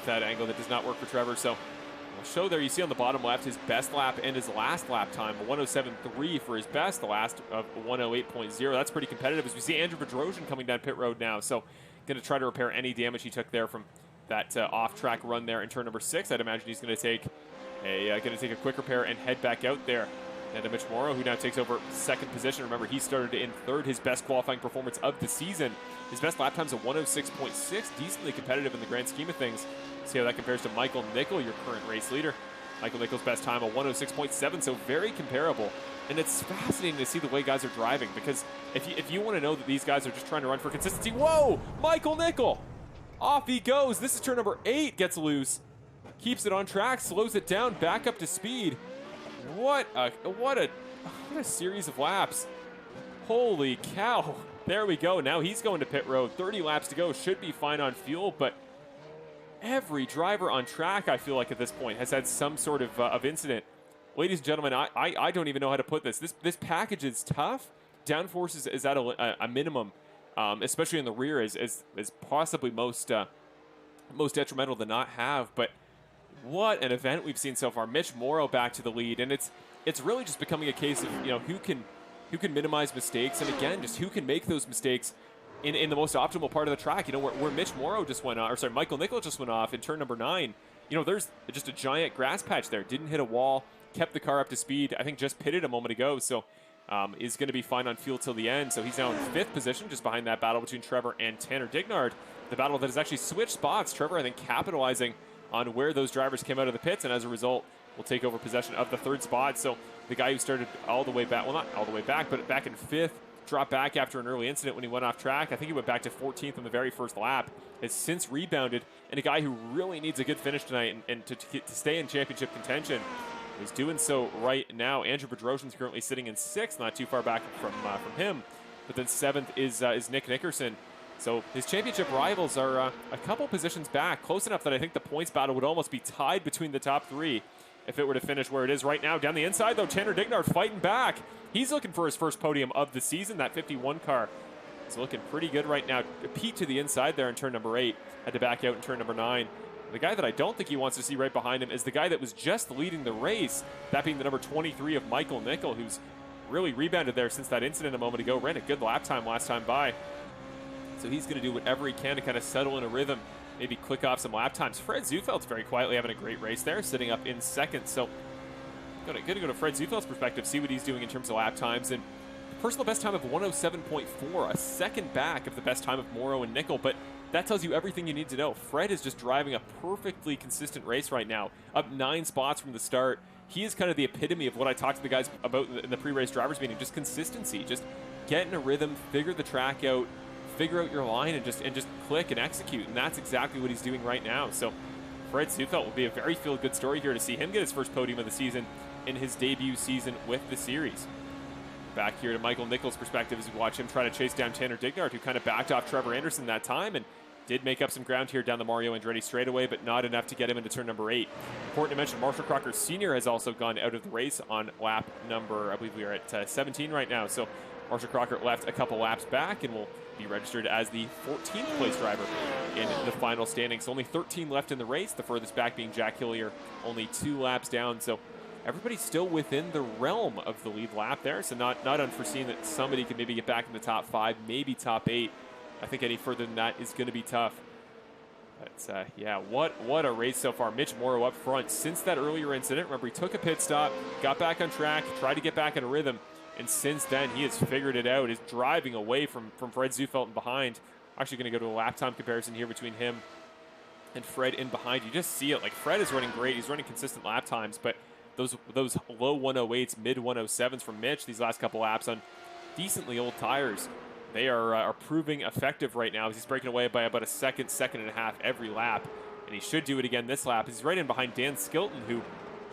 that angle that does not work for Trevor. So I'll show there, you see on the bottom left his best lap and his last lap time, a 107.3 for his best, the last of 108.0. That's pretty competitive as we see Andrew Bedrosian coming down pit road now. So going to try to repair any damage he took there from that off-track run there in turn number 6. I'd imagine he's going to take a quick repair and head back out there. And Mitch Morrow, who now takes over second position. Remember, he started in third, his best qualifying performance of the season. His best lap time's a 106.6, decently competitive in the grand scheme of things. See how that compares to Michael Nickel, your current race leader. Michael Nickel's best time, a 106.7, so very comparable. And it's fascinating to see the way guys are driving, because if you want to know that these guys are just trying to run for consistency, whoa, Michael Nickel! Off he goes. This is turn number 8. Gets loose. Keeps it on track. Slows it down. Back up to speed. What a series of laps. Holy cow. There we go. Now he's going to pit road. 30 laps to go. Should be fine on fuel, but every driver on track, I feel like at this point, has had some sort of incident. Ladies and gentlemen, I don't even know how to put this. This package is tough. Downforce is at a minimum. Especially in the rear, is possibly most detrimental to not have. But what an event we've seen so far. Mitch Morrow back to the lead, and it's really just becoming a case of who can minimize mistakes, and again, just who can make those mistakes in the most optimal part of the track. Where Mitch Morrow just went off, or sorry, Michael Nickel just went off in turn number 9. There's just a giant grass patch there. Didn't hit a wall, kept the car up to speed. I think just pitted a moment ago, so. Is going to be fine on fuel till the end. So he's now in 5th position, just behind that battle between Trevor and Tanner Dignard. The battle that has actually switched spots. Trevor, I think, capitalizing on where those drivers came out of the pits, and as a result, will take over possession of the 3rd spot. So the guy who started all the way back, well, not all the way back, but back in 5th, dropped back after an early incident when he went off track. I think he went back to 14th on the very first lap. Has since rebounded, and a guy who really needs a good finish tonight and to stay in championship contention. He's doing so right now. Andrew Bedrosian's currently sitting in 6th, not too far back from him. But then 7th is Nick Nickerson. So his championship rivals are a couple positions back, close enough that I think the points battle would almost be tied between the top 3 if it were to finish where it is right now. Down the inside, though, Tanner Dignard fighting back. He's looking for his first podium of the season. That 51 car is looking pretty good right now. Pete to the inside there in turn number 8. Had to back out in turn number 9. The guy that I don't think he wants to see right behind him is the guy that was just leading the race, that being the number 23 of Michael Nickel, who's really rebounded there since that incident a moment ago. Ran a good lap time last time by. So he's going to do whatever he can to kind of settle in a rhythm, maybe click off some lap times. Fred Zufeld's very quietly having a great race there, sitting up in 2nd. So good to go to Fred Zufeld's perspective, see what he's doing in terms of lap times. And personal best time of 107.4, a second back of the best time of Morrow and Nickel. But that tells you everything you need to know. Fred is just driving a perfectly consistent race right now, up 9 spots from the start. He is kind of the epitome of what I talked to the guys about in the pre-race drivers meeting, just consistency, just get in a rhythm, figure the track out, figure out your line, and just click and execute. And that's exactly what he's doing right now. So Fred Zufelt will be a very feel-good story here to see him get his first podium of the season in his debut season with the series. Back here to Michael Nickel's perspective as we watch him try to chase down Tanner Dignard, who kind of backed off Trevor Anderson that time and did make up some ground here down the Mario Andretti straightaway, but not enough to get him into turn number 8. Important to mention, Marshall Crocker Sr. has also gone out of the race on lap number, I believe we are at 17 right now. So Marshall Crocker left a couple laps back and will be registered as the 14th place driver in the final standings. Only 13 left in the race, the furthest back being Jack Hillier, only 2 laps down. So everybody's still within the realm of the lead lap there, so not unforeseen that somebody could maybe get back in the top 5, maybe top 8. I think any further than that is going to be tough. But yeah, what a race so far. Mitch Morrow up front since that earlier incident. Remember, he took a pit stop, got back on track, tried to get back in a rhythm, and since then he has figured it out. Is driving away from Fred Zufelt behind. Actually going to go to a lap time comparison here between him and Fred in behind. You just see it. Like, Fred is running great. He's running consistent lap times, but those low 108s, mid 107s from Mitch these last couple laps on decently old tires, they are proving effective right now as he's breaking away by about a second and a half every lap. And he should do it again this lap. He's right in behind Dan Skilton, who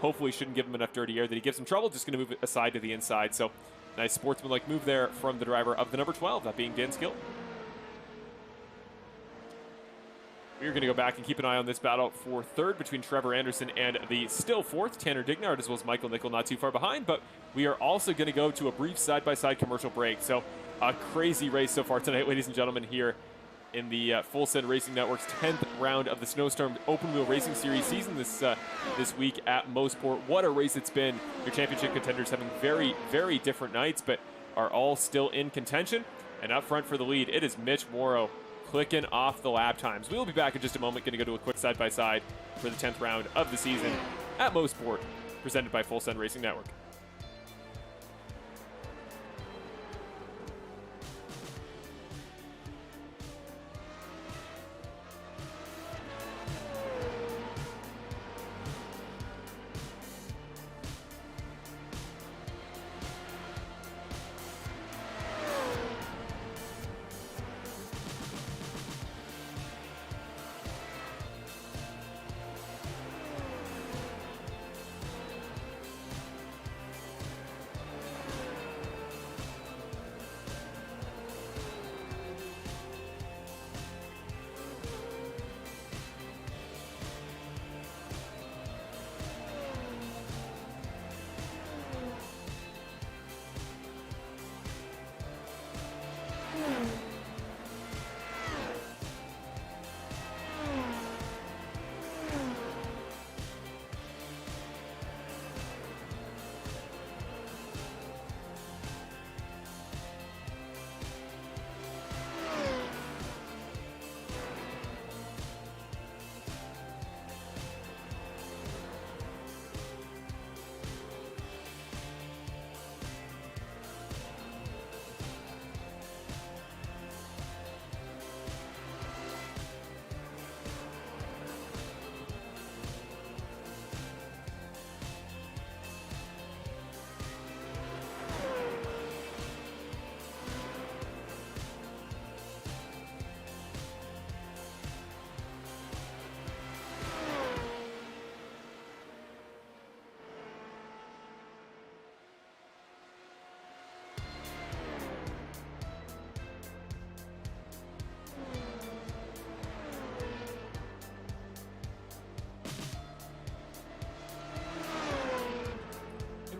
hopefully shouldn't give him enough dirty air that he gives him trouble. Just going to move it aside to the inside. So nice sportsmanlike move there from the driver of the number 12, that being Dan Skilton. We're going to go back and keep an eye on this battle for third between Trevor Anderson and the still fourth Tanner Dignard, as well as Michael Nickel not too far behind. But we are also going to go to a brief side-by-side commercial break. So a crazy race so far tonight, ladies and gentlemen, here in the Full Send Racing Network's 10th round of the Snowstorm Open Wheel Racing Series season this week at Mosport. What a race it's been. Your championship contenders having very, very different nights, but are all still in contention. And up front for the lead, it is Mitch Morrow clicking off the lap times. We will be back in just a moment. Going to go to a quick side-by-side for the 10th round of the season at Mosport, presented by Full Send Racing Network.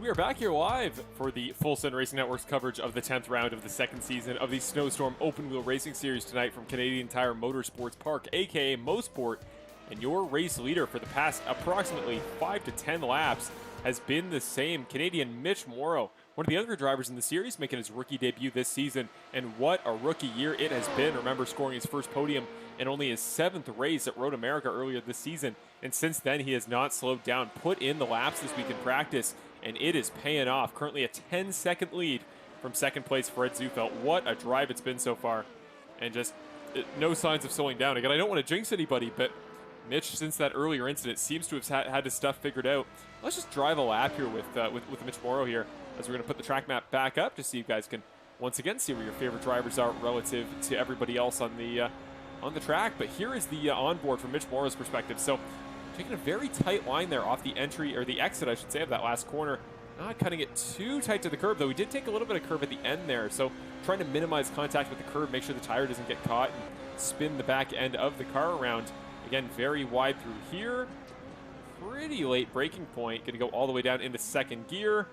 We are back here live for the Full Send Racing Network's coverage of the 10th round of the second season of the Snowstorm Open Wheel Racing Series tonight from Canadian Tire Motorsports Park, aka Mosport. And your race leader for the past approximately 5 to 10 laps has been the same Canadian Mitch Morrow, one of the younger drivers in the series, making his rookie debut this season. And what a rookie year it has been. Remember, scoring his first podium in only his 7th race at Road America earlier this season. And since then, he has not slowed down, put in the laps this week in practice, and it is paying off. Currently a 10-second lead from second place Fred Zufelt. What a drive it's been so far. And just no signs of slowing down. Again, I don't want to jinx anybody, but Mitch, since that earlier incident, seems to have had his stuff figured out. Let's just drive a lap here with Mitch Morrow here, as we're going to put the track map back up, just so you guys can once again see where your favorite drivers are relative to everybody else on the track. But here is the onboard from Mitch Morrow's perspective. So taking a very tight line there off the entry, or the exit, I should say, of that last corner. Not cutting it too tight to the curb, though. We did take a little bit of curb at the end there, so trying to minimize contact with the curb, make sure the tire doesn't get caught, and spin the back end of the car around. Again, very wide through here. Pretty late braking point. Going to go all the way down into second gear.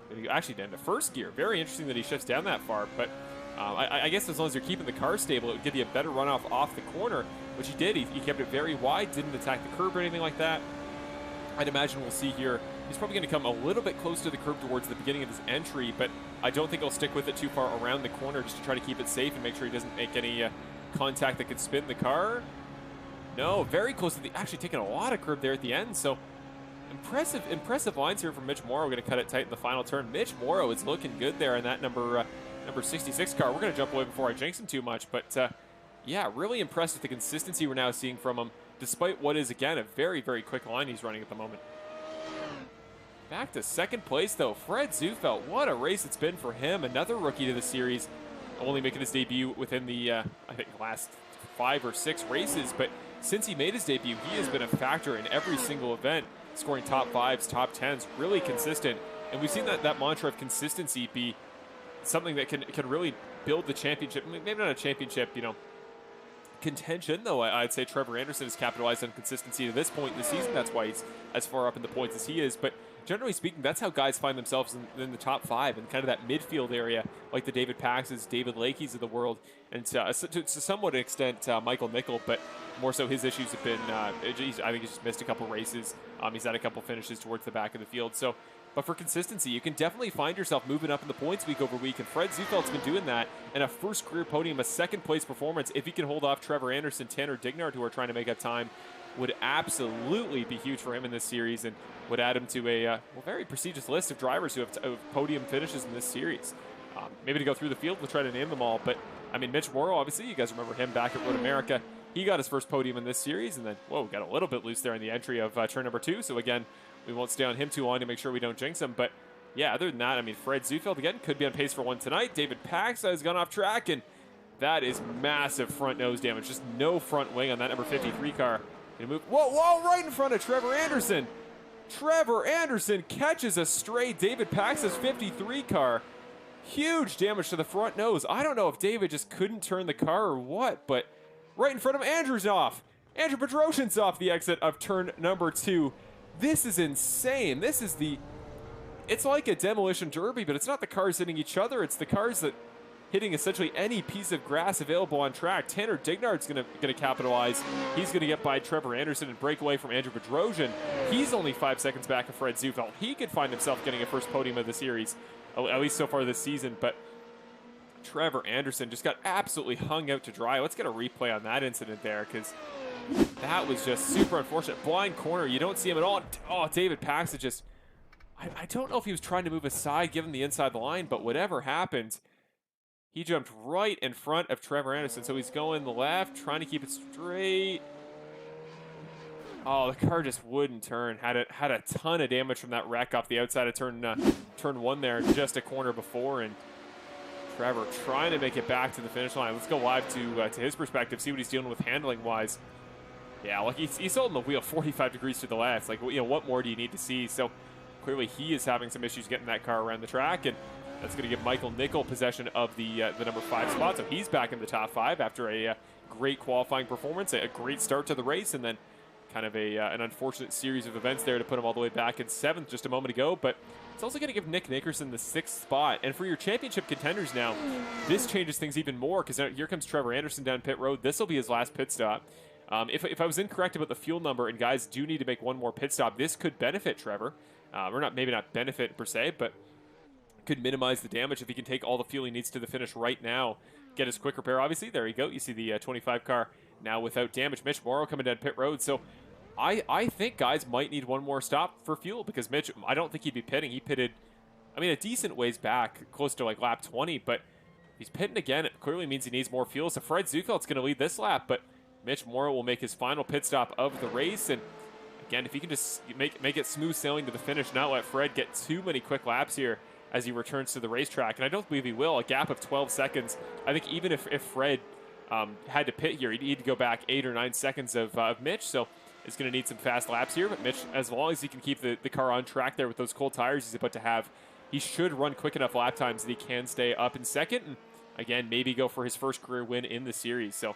Going to go actually down to first gear. Very interesting that he shifts down that far, but I guess as long as you're keeping the car stable, it would give you a better runoff off the corner, which he did. He kept it very wide, didn't attack the curb or anything like that. I'd imagine we'll see here He's probably going to come a little bit close to the curb towards the beginning of his entry, but I don't think he'll stick with it too far around the corner just to try to keep it safe and make sure he doesn't make any contact that could spin the car. No, very close to the, actually taking a lot of curb there at the end, so impressive lines here from Mitch Morrow. Going to cut it tight in the final turn. Mitch Morrow is looking good there in that number 66 car. We're going to jump away before I jinx him too much, but yeah, really impressed with the consistency we're now seeing from him, despite what is, again, a very, very quick line he's running at the moment. Back to second place, though. Fred Zufelt, what a race it's been for him. Another rookie to the series, only making his debut within the, I think, last 5 or 6 races. But since he made his debut, he has been a factor in every single event, scoring top 5s, top 10s, really consistent. And we've seen that mantra of consistency be something that can really build the championship. Maybe not a championship, you know, contention, though I'd say Trevor Anderson has capitalized on consistency to this point in the season. That's why he's as far up in the points as he is. But generally speaking, that's how guys find themselves in the top 5 and kind of that midfield area, like the David Paxes, David Lakey's of the world, and to somewhat an extent Michael Nickel, but more so his issues have been, I think he's just missed a couple races. He's had a couple finishes towards the back of the field. So, but for consistency, you can definitely find yourself moving up in the points week over week, and Fred Zufelt's been doing that, and a first career podium, a second place performance, if he can hold off Trevor Anderson, Tanner Dignard, who are trying to make up time, would absolutely be huge for him in this series and would add him to a very prestigious list of drivers who have podium finishes in this series. Maybe to go through the field, we'll try to name them all, but I mean, Mitch Morrow, obviously, you guys remember him back at Road America. He got his first podium in this series, and then, whoa, got a little bit loose there in the entry of turn number 2, so again, we won't stay on him too long to make sure we don't jinx him, but yeah, other than that, I mean, Fred Zufelt, again, could be on pace for one tonight. David Pax has gone off track, and that is massive front nose damage, just no front wing on that number 53 car. Move. Whoa, right in front of Trevor Anderson. Trevor Anderson catches a stray David Pax's 53 car. Huge damage to the front nose. I don't know if David just couldn't turn the car or what, but right in front of him, Andrew's off. Andrew Bedrosian's off the exit of turn number 2. This is insane. This is it's like a demolition derby, but it's not the cars hitting each other. It's the cars that hitting essentially any piece of grass available on track. Tanner Dignard's gonna capitalize. He's gonna get by Trevor Anderson and break away from Andrew Bedrosian. He's only 5 seconds back of Fred Zufelt. He could find himself getting a first podium of the series, at least so far this season, but Trevor Anderson just got absolutely hung out to dry. Let's get a replay on that incident there, because that was just super unfortunate. Blind corner, you don't see him at all. Oh, David Pax is just, I don't know if he was trying to move aside, given the inside the line, but whatever happened, he jumped right in front of Trevor Anderson. So he's going left, trying to keep it straight. Oh, the car just wouldn't turn. Had a ton of damage from that wreck off the outside of turn 1 there, just a corner before. And Trevor trying to make it back to the finish line. Let's go live to his perspective, see what he's dealing with handling-wise. Yeah, like he's holding the wheel 45 degrees to the left. Like, you know, what more do you need to see? So clearly he is having some issues getting that car around the track, and that's going to give Michael Nickel possession of the number 5 spot. So he's back in the top 5 after a great qualifying performance, a great start to the race, and then kind of an unfortunate series of events there to put him all the way back in 7th just a moment ago. But it's also going to give Nick Nickerson the 6th spot. And for your championship contenders now, this changes things even more, because here comes Trevor Anderson down pit road. This will be his last pit stop. If I was incorrect about the fuel number and guys do need to make one more pit stop, this could benefit Trevor. Or maybe not benefit per se, but could minimize the damage if he can take all the fuel he needs to the finish right now. Get his quick repair, obviously. There you go. You see the 25 car now without damage. Mitch Morrow coming down pit road. So I think guys might need one more stop for fuel, because Mitch, I don't think he'd be pitting. He pitted, I mean, a decent ways back, close to like lap 20, but he's pitting again. It clearly means he needs more fuel. So Fred Zufelt's going to lead this lap, but Mitch Morrow will make his final pit stop of the race. And again, if he can just make it smooth sailing to the finish, not let Fred get too many quick laps here as he returns to the racetrack, and I don't believe he will. A gap of 12 seconds. I think even if Fred had to pit here, he'd need to go back 8 or 9 seconds of Mitch, so he's going to need some fast laps here. But Mitch, as long as he can keep the car on track there with those cold tires he's about to have, he should run quick enough lap times that he can stay up in 2nd, and again, maybe go for his first career win in the series. So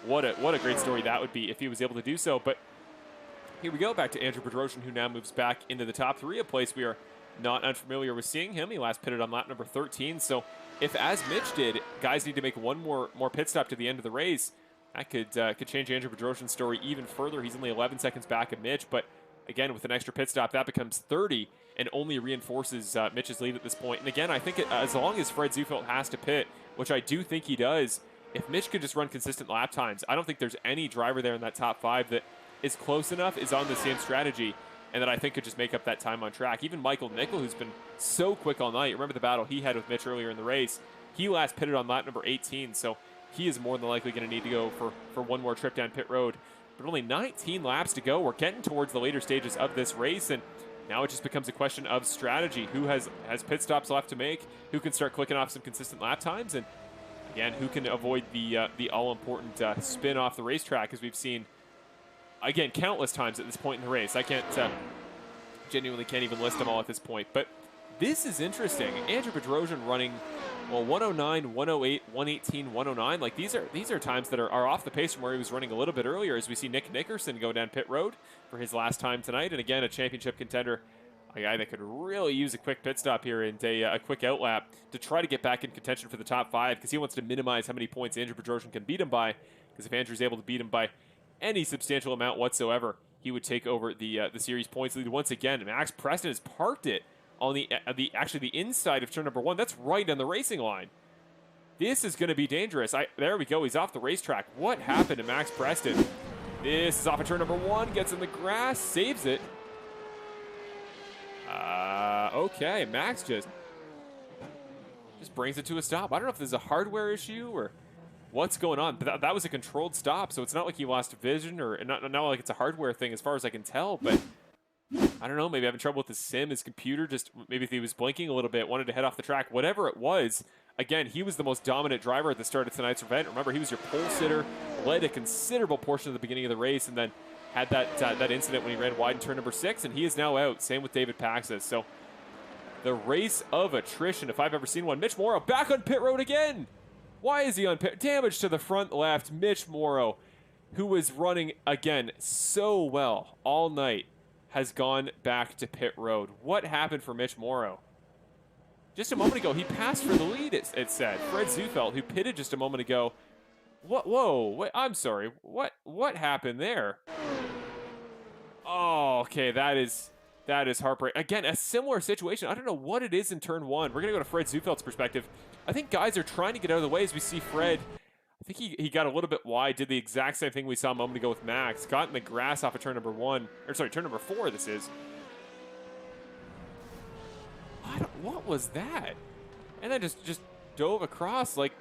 what a great story that would be if he was able to do so. But here we go, back to Andrew Bedrosian, who now moves back into the top 3, a place we are not unfamiliar with seeing him. He last pitted on lap number 13. So if, as Mitch did, guys need to make one more pit stop to the end of the race, that could change Andrew Bedrosian's story even further. He's only 11 seconds back of Mitch, but again, with an extra pit stop, that becomes 30 and only reinforces Mitch's lead at this point. And again, I think as long as Fred Zufelt has to pit, which I do think he does, if Mitch could just run consistent lap times, I don't think there's any driver there in that top 5 that is close enough, is on the same strategy, and that I think could just make up that time on track. Even Michael Nickel, who's been so quick all night, remember the battle he had with Mitch earlier in the race, he last pitted on lap number 18, so he is more than likely going to need to go for one more trip down pit road. But only 19 laps to go. We're getting towards the later stages of this race, and now it just becomes a question of strategy. Who has pit stops left to make? Who can start clicking off some consistent lap times? And again, who can avoid the all-important spin off the racetrack, as we've seen, again, countless times at this point in the race. I genuinely can't even list them all at this point. But this is interesting. Andrew Bedrosian running, well, 109, 108, 118, 109. Like, these are times that are off the pace from where he was running a little bit earlier, as we see Nick Nickerson go down pit road for his last time tonight. And again, a championship contender, a guy that could really use a quick pit stop here and a quick outlap to try to get back in contention for the top 5, because he wants to minimize how many points Andrew Bedrosian can beat him by, because if Andrew's able to beat him by any substantial amount whatsoever, he would take over the series points lead once again. Max Preston has parked it on the inside of turn number 1. That's right on the racing line. This is going to be dangerous. There we go. He's off the racetrack. What happened to Max Preston? This is off of turn number 1. Gets in the grass. Saves it. Okay. Max just brings it to a stop. I don't know if this is a hardware issue or what's going on. But that was a controlled stop, so it's not like he lost vision, or not like it's a hardware thing as far as I can tell. But I don't know, maybe having trouble with his sim, his computer, just maybe if he was blinking a little bit, wanted to head off the track, whatever it was. Again, he was the most dominant driver at the start of tonight's event. Remember, he was your pole sitter, led a considerable portion of the beginning of the race, and then had that incident when he ran wide in turn number 6, and he is now out. Same with David Paxis. So the race of attrition, if I've ever seen one. Mitch Morrow back on pit road again. Why is he on pit? Damage to the front left. Mitch Morrow, who was running, again, so well all night, has gone back to pit road. What happened for Mitch Morrow? Just a moment ago, he passed for the lead, it said. Fred Zufelt, who pitted just a moment ago. What? Whoa, wait, I'm sorry. What happened there? Oh, okay, that is heartbreaking. Again, a similar situation. I don't know what it is in turn 1. We're going to go to Fred Zufelt's perspective. I think guys are trying to get out of the way as we see Fred. I think he got a little bit wide, did the exact same thing we saw a moment ago with Max. Got in the grass off of turn number 1. Or sorry, turn number 4 this is. What was that? And then just dove across. Like,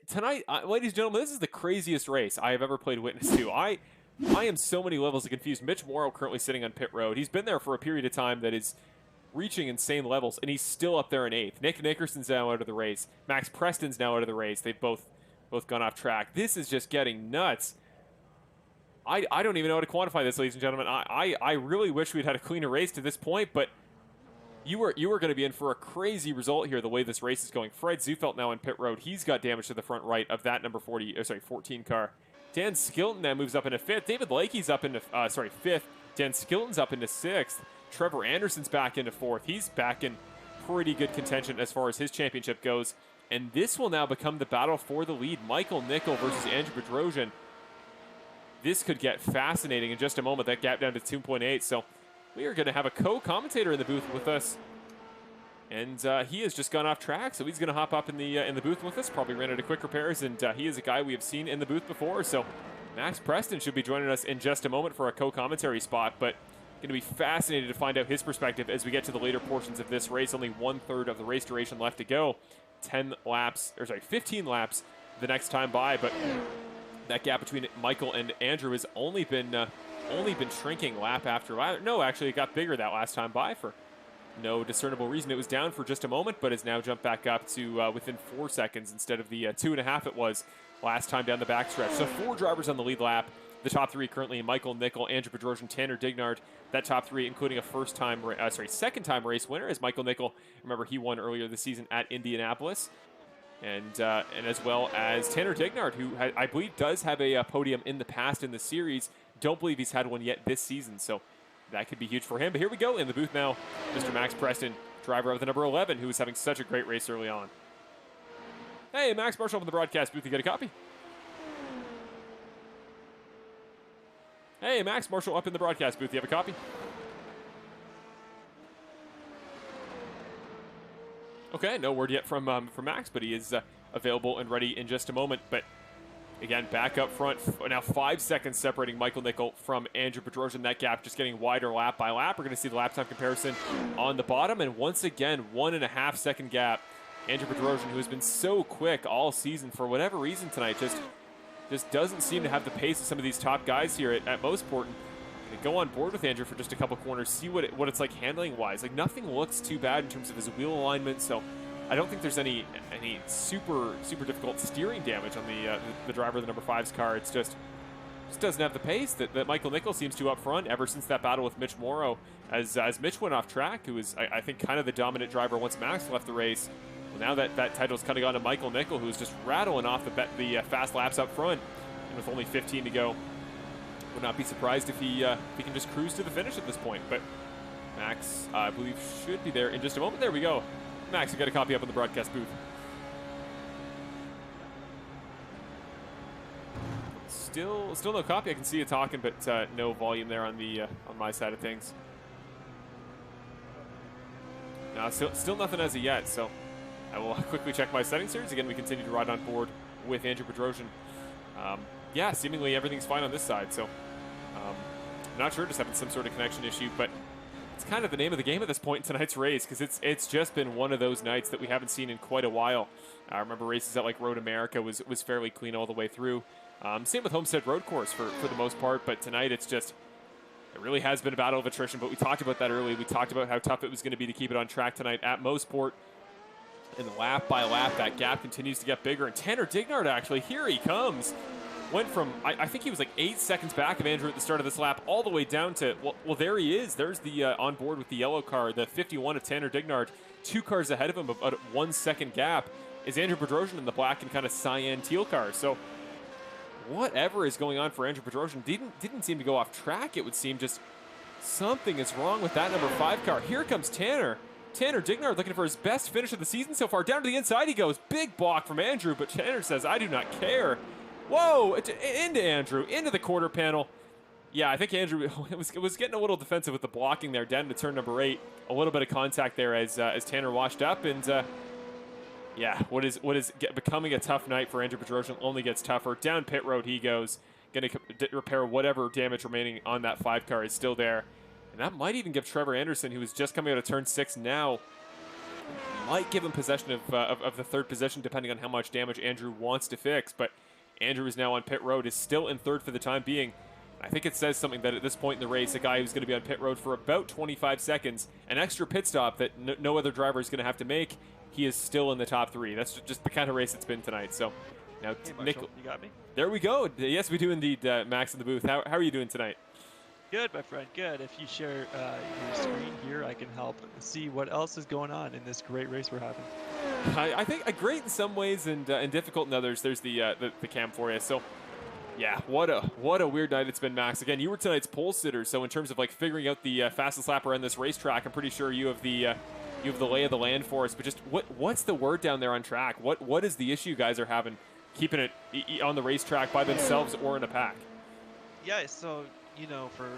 tonight, ladies and gentlemen, this is the craziest race I have ever played witness to. I am so many levels of confused. Mitch Morrow currently sitting on pit road. He's been there for a period of time that is reaching insane levels, and he's still up there in 8th. Nick Nickerson's now out of the race. Max Preston's now out of the race. They've both gone off track. This is just getting nuts. I don't even know how to quantify this, ladies and gentlemen. I really wish we'd had a cleaner race to this point, but you were going to be in for a crazy result here the way this race is going. Fred Zufelt now on pit road. He's got damage to the front right of that number 14 car. Dan Skilton now moves up into 5th. David Lakey's up into 5th. Dan Skilton's up into 6th. Trevor Anderson's back into 4th. He's back in pretty good contention as far as his championship goes. And this will now become the battle for the lead. Michael Nickel versus Andrew Bedrosian. This could get fascinating in just a moment. That gap down to 2.8. So we are going to have a co-commentator in the booth with us. And he has just gone off track, so he's going to hop up in the booth with us. Probably ran into quick repairs, and he is a guy we have seen in the booth before. So Max Preston should be joining us in just a moment for a co-commentary spot. But going to be fascinated to find out his perspective as we get to the later portions of this race. Only 1/3 of the race duration left to go. 15 laps the next time by. But that gap between Michael and Andrew has only been shrinking lap after lap. No, actually, it got bigger that last time by for no discernible reason. It was down for just a moment, but has now jumped back up to within 4 seconds instead of the 2.5 it was last time down the backstretch. So 4 drivers on the lead lap. The top 3 currently Michael Nickel, Andrew Bedrosian, Tanner Dignard. That top 3, including a second-time race winner, is Michael Nickel. Remember, he won earlier this season at Indianapolis. And as well as Tanner Dignard, who I believe does have a podium in the past in the series. Don't believe he's had one yet this season, so that could be huge for him. But here we go in the booth now, Mr. Max Preston, driver of the number 11, who was having such a great race early on. Hey, Max Marshall from the broadcast booth. You got a copy? Hey, Max, Marshall up in the broadcast booth. You have a copy? Okay, no word yet from Max, but he is available and ready in just a moment. But again, back up front, now 5 seconds separating Michael Nickel from Andrew Bedrosian. That gap just getting wider lap by lap. We're going to see the lap time comparison on the bottom, and once again, 1.5 second gap. Andrew Bedrosian, who has been so quick all season, for whatever reason tonight, just doesn't seem to have the pace of some of these top guys here at Mosport. And go on board with Andrew for just a couple corners, see what it's like handling wise. Like, nothing looks too bad in terms of his wheel alignment, so I don't think there's any super difficult steering damage on the driver of the number 5's car. It's just doesn't have the pace that Michael Nickel seems to up front ever since that battle with Mitch Morrow, as Mitch went off track, who was I think kind of the dominant driver once Max left the race. Well, now that title's kind of gone to Michael Nickel, who's just rattling off the fast laps up front, and with only 15 to go, would not be surprised if he can just cruise to the finish at this point. But Max, I believe, should be there in just a moment. There we go. Max, you got a copy up in the broadcast booth. Still no copy. I can see you talking, but no volume there on my side of things. No, still nothing as of yet. So I will quickly check my settings here. Again, we continue to ride on board with Andrew Bedrosian. Yeah, seemingly everything's fine on this side. So I'm not sure, just having some sort of connection issue, but it's kind of the name of the game at this point in tonight's race, because it's just been one of those nights that we haven't seen in quite a while. I remember races at like Road America was fairly clean all the way through. Same with Homestead Road Course for the most part, but tonight it really has been a battle of attrition. But we talked about that early. We talked about how tough it was going to be to keep it on track tonight at Mosport. And lap by lap, that gap continues to get bigger. And Tanner Dignard, actually, here he comes. Went from, I think he was like 8 seconds back of Andrew at the start of this lap, all the way down to, well there he is. There's the on board with the yellow car, the 51 of Tanner Dignard. 2 cars ahead of him, about a 1 second gap, is Andrew Bedrosian in the black and kind of cyan teal car. So whatever is going on for Andrew Bedrosian didn't seem to go off track. It would seem just something is wrong with that number 5 car. Here comes Tanner. Tanner Dignard looking for his best finish of the season so far. Down to the inside he goes. Big balk from Andrew, but Tanner says, I do not care. Whoa, into Andrew, into the quarter panel. Yeah, I think Andrew was getting a little defensive with the blocking there, down to turn number 8. A little bit of contact there as Tanner washed up, and yeah, what is becoming a tough night for Andrew Bedrosian only gets tougher. Down pit road he goes, going to repair whatever damage remaining on that 5 car is still there. And that might even give Trevor Anderson, who is just coming out of turn 6 now, might give him possession of the 3rd position, depending on how much damage Andrew wants to fix. But Andrew is now on pit road, is still in 3rd for the time being. I think it says something that at this point in the race, a guy who's going to be on pit road for about 25 seconds, an extra pit stop that no other driver is going to have to make, he is still in the top 3. That's just the kind of race it's been tonight. So now, hey, Nick, you got me? There we go. Yes, we do indeed, Max in the booth. How are you doing tonight? Good, my friend, good. If you share your screen here, I can help see what else is going on in this great race we're having. I think great in some ways and difficult in others. There's the cam for you. So, yeah, what a weird night it's been, Max. Again, you were tonight's pole sitter, so in terms of like figuring out the fastest lap around this racetrack, I'm pretty sure you have the lay of the land for us. But just what's the word down there on track? What is the issue you guys are having keeping it on the racetrack by themselves or in a pack? Yeah, so you know, from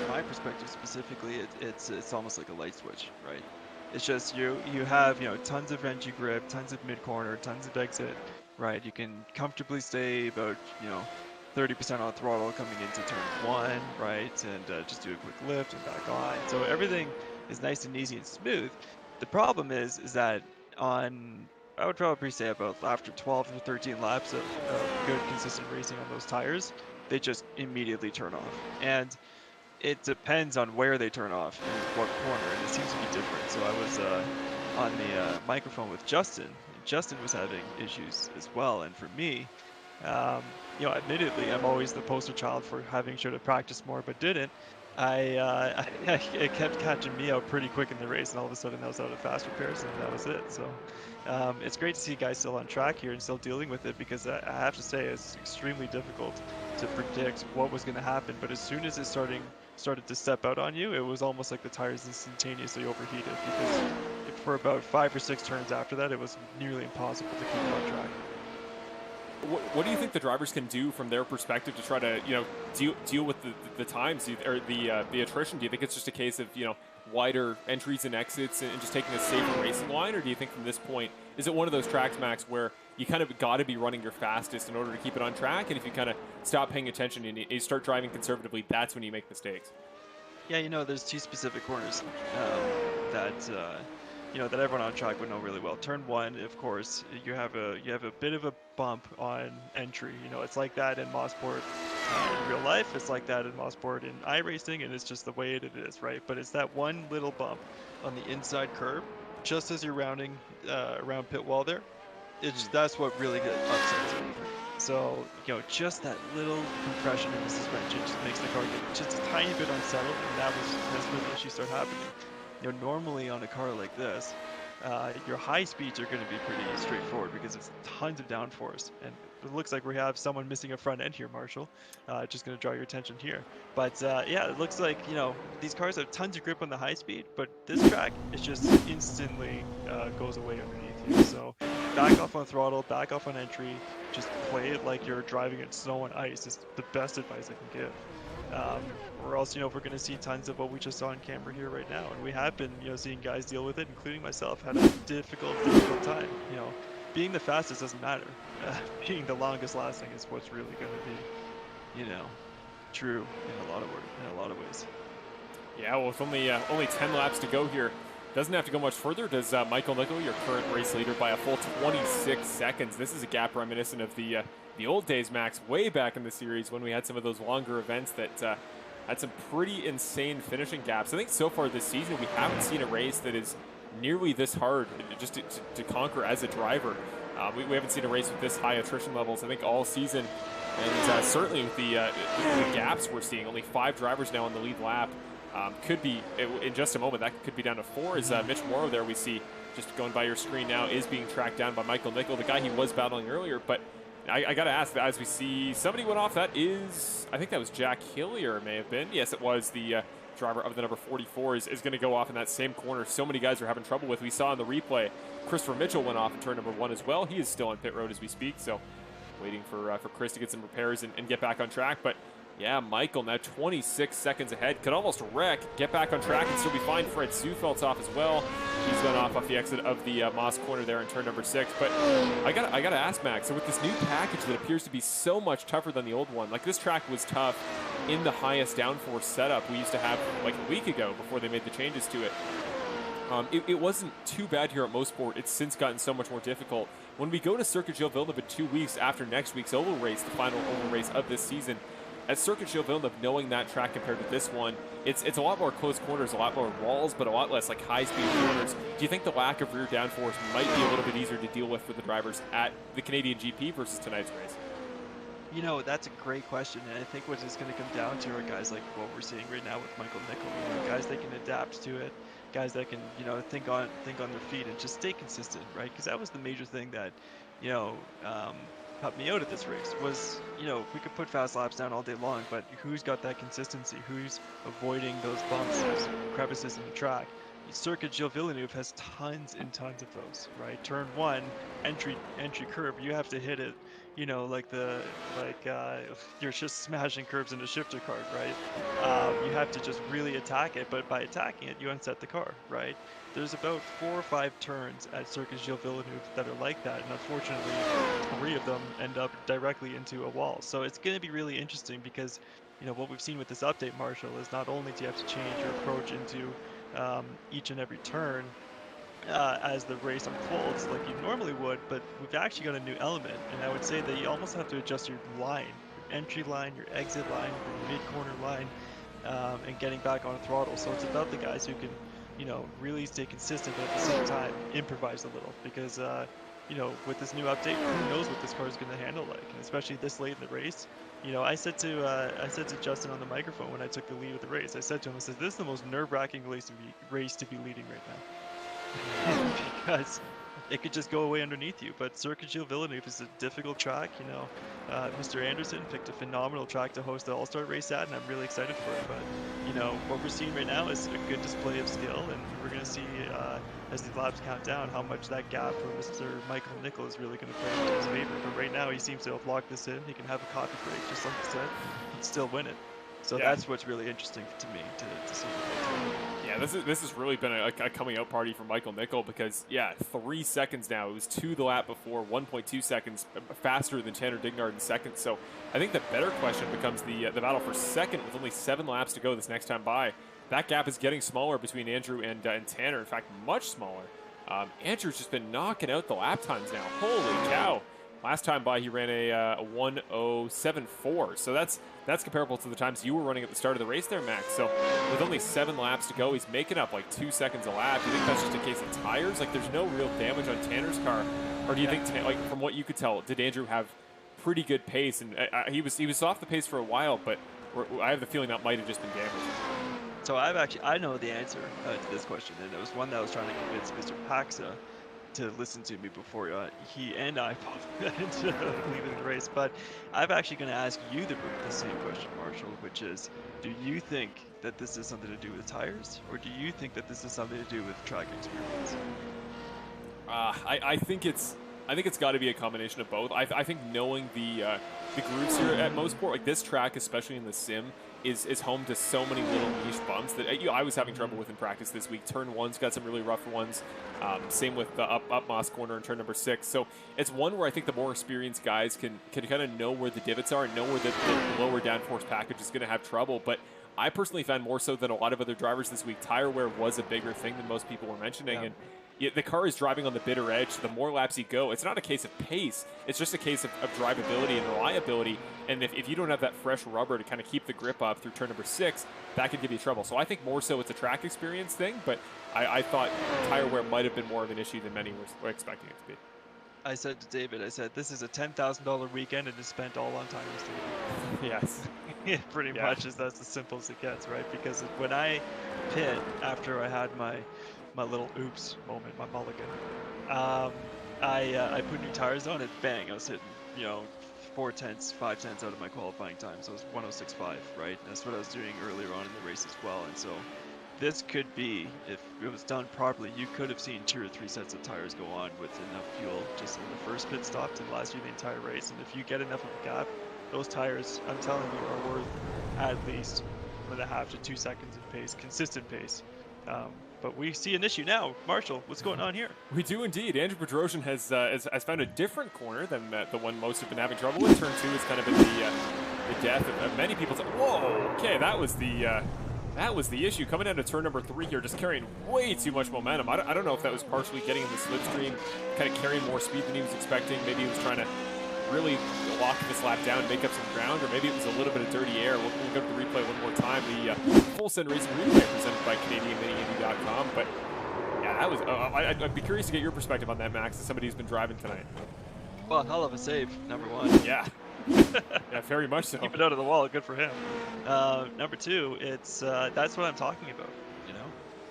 my perspective specifically, it's almost like a light switch, right? It's just you have, you know, tons of entry grip, tons of mid corner, tons of exit, right? You can comfortably stay about, you know, 30% on throttle coming into turn 1, right? And just do a quick lift and back on. So everything is nice and easy and smooth. The problem is that on, I would probably say about after 12 or 13 laps of good consistent racing on those tires, they just immediately turn off. And it depends on where they turn off and what corner, and it seems to be different. So I was on the microphone with Justin, and Justin was having issues as well. And for me, you know, admittedly, I'm always the poster child for having should have practiced more, but didn't. It kept catching me out pretty quick in the race, and all of a sudden I was out of fast repairs, and that was it. So it's great to see guys still on track here and still dealing with it, because I have to say it's extremely difficult to predict what was going to happen. But as soon as it started to step out on you, it was almost like the tires instantaneously overheated, because for about 5 or 6 turns after that, it was nearly impossible to keep it on track. What do you think the drivers can do from their perspective to try to, deal with the times or the attrition? Do you think it's just a case of, wider entries and exits and just taking a safer racing line, or do you think from this point is it one of those tracks, Max, where you kind of got to be running your fastest in order to keep it on track, and if you kind of stop paying attention and you start driving conservatively, that's when you make mistakes? Yeah, there's two specific corners that that everyone on track would know really well. Turn one, of course, you have a bit of a bump on entry. It's like that in Mosport in real life. It's like that in Mosport in iRacing, and it's just the way it is, right? But it's that one little bump on the inside curb, just as you're rounding around pit wall there. That's what really upsets me. So, just that little compression in the suspension just makes the car get just a tiny bit unsettled, and that's where the issues start happening. Normally on a car like this, your high speeds are going to be pretty straightforward because it's tons of downforce, and it looks like we have someone missing a front end here, Marshall. Just going to draw your attention here. But yeah, it looks like these cars have tons of grip on the high speed, but this track is just instantly goes away underneath you. So back off on throttle, back off on entry, just play it like you're driving in snow and ice is the best advice I can give. Or else, we're going to see tons of what we just saw on camera here right now. And we have been, seeing guys deal with it, including myself, had a difficult time. Being the fastest doesn't matter. Being the longest lasting is what's really going to be, true in a lot of ways. Yeah, well, with only 10 laps to go here, doesn't have to go much further. Does Michael Nickel, your current race leader, by a full 26 seconds. This is a gap reminiscent of the old days, Max, way back in the series when we had some of those longer events that had some pretty insane finishing gaps. I think so far this season we haven't seen a race that is nearly this hard just to conquer as a driver. We haven't seen a race with this high attrition levels, I think, all season. And certainly with the gaps we're seeing, only 5 drivers now on the lead lap. Could be, in just a moment, that could be down to 4 as Mitch Morrow there we see, just going by your screen now, is being tracked down by Michael Nickel, the guy he was battling earlier. But I got to ask, as we see somebody went off, that is, I think that was Jack Hillier, it may have been. Yes, it was the driver of the number 44 is going to go off in that same corner so many guys are having trouble with. We saw in the replay, Christopher Mitchell went off in turn number 1 as well. He is still on pit road as we speak, so waiting for Chris to get some repairs and get back on track. But yeah, Michael now 26 seconds ahead, could almost wreck, get back on track and still be fine. Fred Sufeldt's off as well. He's gone off the exit of the Moss corner there in turn number 6. But I gotta ask, Max, so with this new package that appears to be so much tougher than the old one, like this track was tough in the highest downforce setup we used to have like a week ago before they made the changes to it. It wasn't too bad here at Mosport. It's since gotten so much more difficult. When we go to Circuit Gilles Villeneuve in 2 weeks after next week's oval race, the final oval race of this season, at Circuit Gilles Villeneuve, knowing that track compared to this one, it's a lot more close corners, a lot more walls, but a lot less like high-speed corners. Do you think the lack of rear downforce might be a little bit easier to deal with for the drivers at the Canadian GP versus tonight's race? That's a great question, and I think what it's going to come down to are guys like what we're seeing right now with Michael Nickel. Guys that can adapt to it, guys that can think on their feet and just stay consistent, right? Because that was the major thing that helped me out at this race was, we could put fast laps down all day long, but who's got that consistency? Who's avoiding those bumps, those crevices in the track? Circuit Gilles Villeneuve has tons and tons of those, right? Turn 1, entry curb, you have to hit it, you're just smashing curbs in a shifter cart, right? You have to just really attack it, but by attacking it, you unset the car, right? There's about 4 or 5 turns at Circuit Gilles Villeneuve that are like that, and unfortunately, 3 of them end up directly into a wall. So it's going to be really interesting because, what we've seen with this update, Marshall, is not only do you have to change your approach into each and every turn as the race unfolds like you normally would, but we've actually got a new element, and I would say that you almost have to adjust your line, your entry line, your exit line, your mid-corner line, and getting back on throttle. So it's about the guys who can really stay consistent, but at the same time improvise a little, because with this new update, who knows what this car is going to handle like, and especially this late in the race. I said to Justin on the microphone when I took the lead of the race, I said to him, I said, this is the most nerve-wracking race to be leading right now. Because it could just go away underneath you. But Circuit Gilles Villeneuve is a difficult track. You know, Mr. Anderson picked a phenomenal track to host the All-Star race at, and I'm really excited for it. But you know, what we're seeing right now is a good display of skill, and we're going to see as the laps count down how much that gap from Mr. Michael Nickel is really going to play into his favor. But right now, he seems to have locked this in. He can have a coffee break, just like he said, and still win it. So that's what's really interesting to me to see. Yeah, this has really been a coming out party for Michael Nickel because, 3 seconds now. It was 2 the lap before, 1.2 seconds faster than Tanner Dignard in second. So I think the better question becomes the battle for second with only 7 laps to go this next time by. That gap is getting smaller between Andrew and Tanner. In fact, much smaller. Andrew's just been knocking out the lap times now. Holy cow. Last time by, he ran a 1:07.4, so that's comparable to the times you were running at the start of the race there, Max. So with only 7 laps to go, he's making up like 2 seconds a lap. Do you think that's just a case of tires? Like, there's no real damage on Tanner's car, or do you think, like, from what you could tell, did Andrew have pretty good pace? And he was off the pace for a while, but I have the feeling that might have just been damage. So I know the answer to this question, and it was one that I was trying to convince Mr. Paxa to listen to me before he and I both got into leaving the race. But I'm actually going to ask you the same question, Marshall, which is, do you think that this is something to do with tires, or do you think that this is something to do with track experience? I think it's got to be a combination of both. I think knowing the grooves here at Motorsport, like this track, especially in the sim, is home to so many little niche bumps that I was having trouble with in practice this week. Turn 1's got some really rough ones. Same with the up Moss corner in turn number 6. So it's one where I think the more experienced guys can kind of know where the divots are and know where the lower downforce package is going to have trouble. But I personally found more so than a lot of other drivers this week, tire wear was a bigger thing than most people were mentioning. Yeah. And the car is driving on the bitter edge. The more laps you go, it's not a case of pace. It's just a case of drivability and reliability. And if you don't have that fresh rubber to kind of keep the grip up through turn number 6, that could give you trouble. So I think more so it's a track experience thing, but I thought tire wear might have been more of an issue than many were expecting it to be. I said to David, this is a $10,000 weekend and it's spent all on tires, David. Yes. Pretty much that's as simple as it gets, right? Because when I pit after I had my little oops moment, my mulligan, I put new tires on it, bang, I was hitting, 4/10, 5/10 out of my qualifying time, so it was 106.5, right? And that's what I was doing earlier on in the race as well. And so this could be, if it was done properly, you could have seen 2 or 3 sets of tires go on with enough fuel just in the first pit stop to last you the entire race. And if you get enough of a gap, those tires, I'm telling you, are worth at least 1.5 to 2 seconds of pace, consistent pace. But we see an issue now. Marshall, what's going on here? We do indeed. Andrew Bedrosian has found a different corner than the one most have been having trouble with. Turn 2 has kind of been the death of many people. Whoa, okay, that was the issue. Coming down to turn number 3 here, just carrying way too much momentum. I don't know if that was partially getting in the slipstream, kind of carrying more speed than he was expecting. Maybe he was trying to really lock this lap down and make up some ground, or maybe it was a little bit of dirty air. We'll go to the replay one more time. The Full Send Racing replay presented by CanadianMiniIndy.com. But yeah, that was. I'd be curious to get your perspective on that, Max, as somebody who's been driving tonight. Well, hell of a save, number 1. Yeah. Yeah, very much so. Keep it out of the wall. Good for him. Number 2, it's that's what I'm talking about.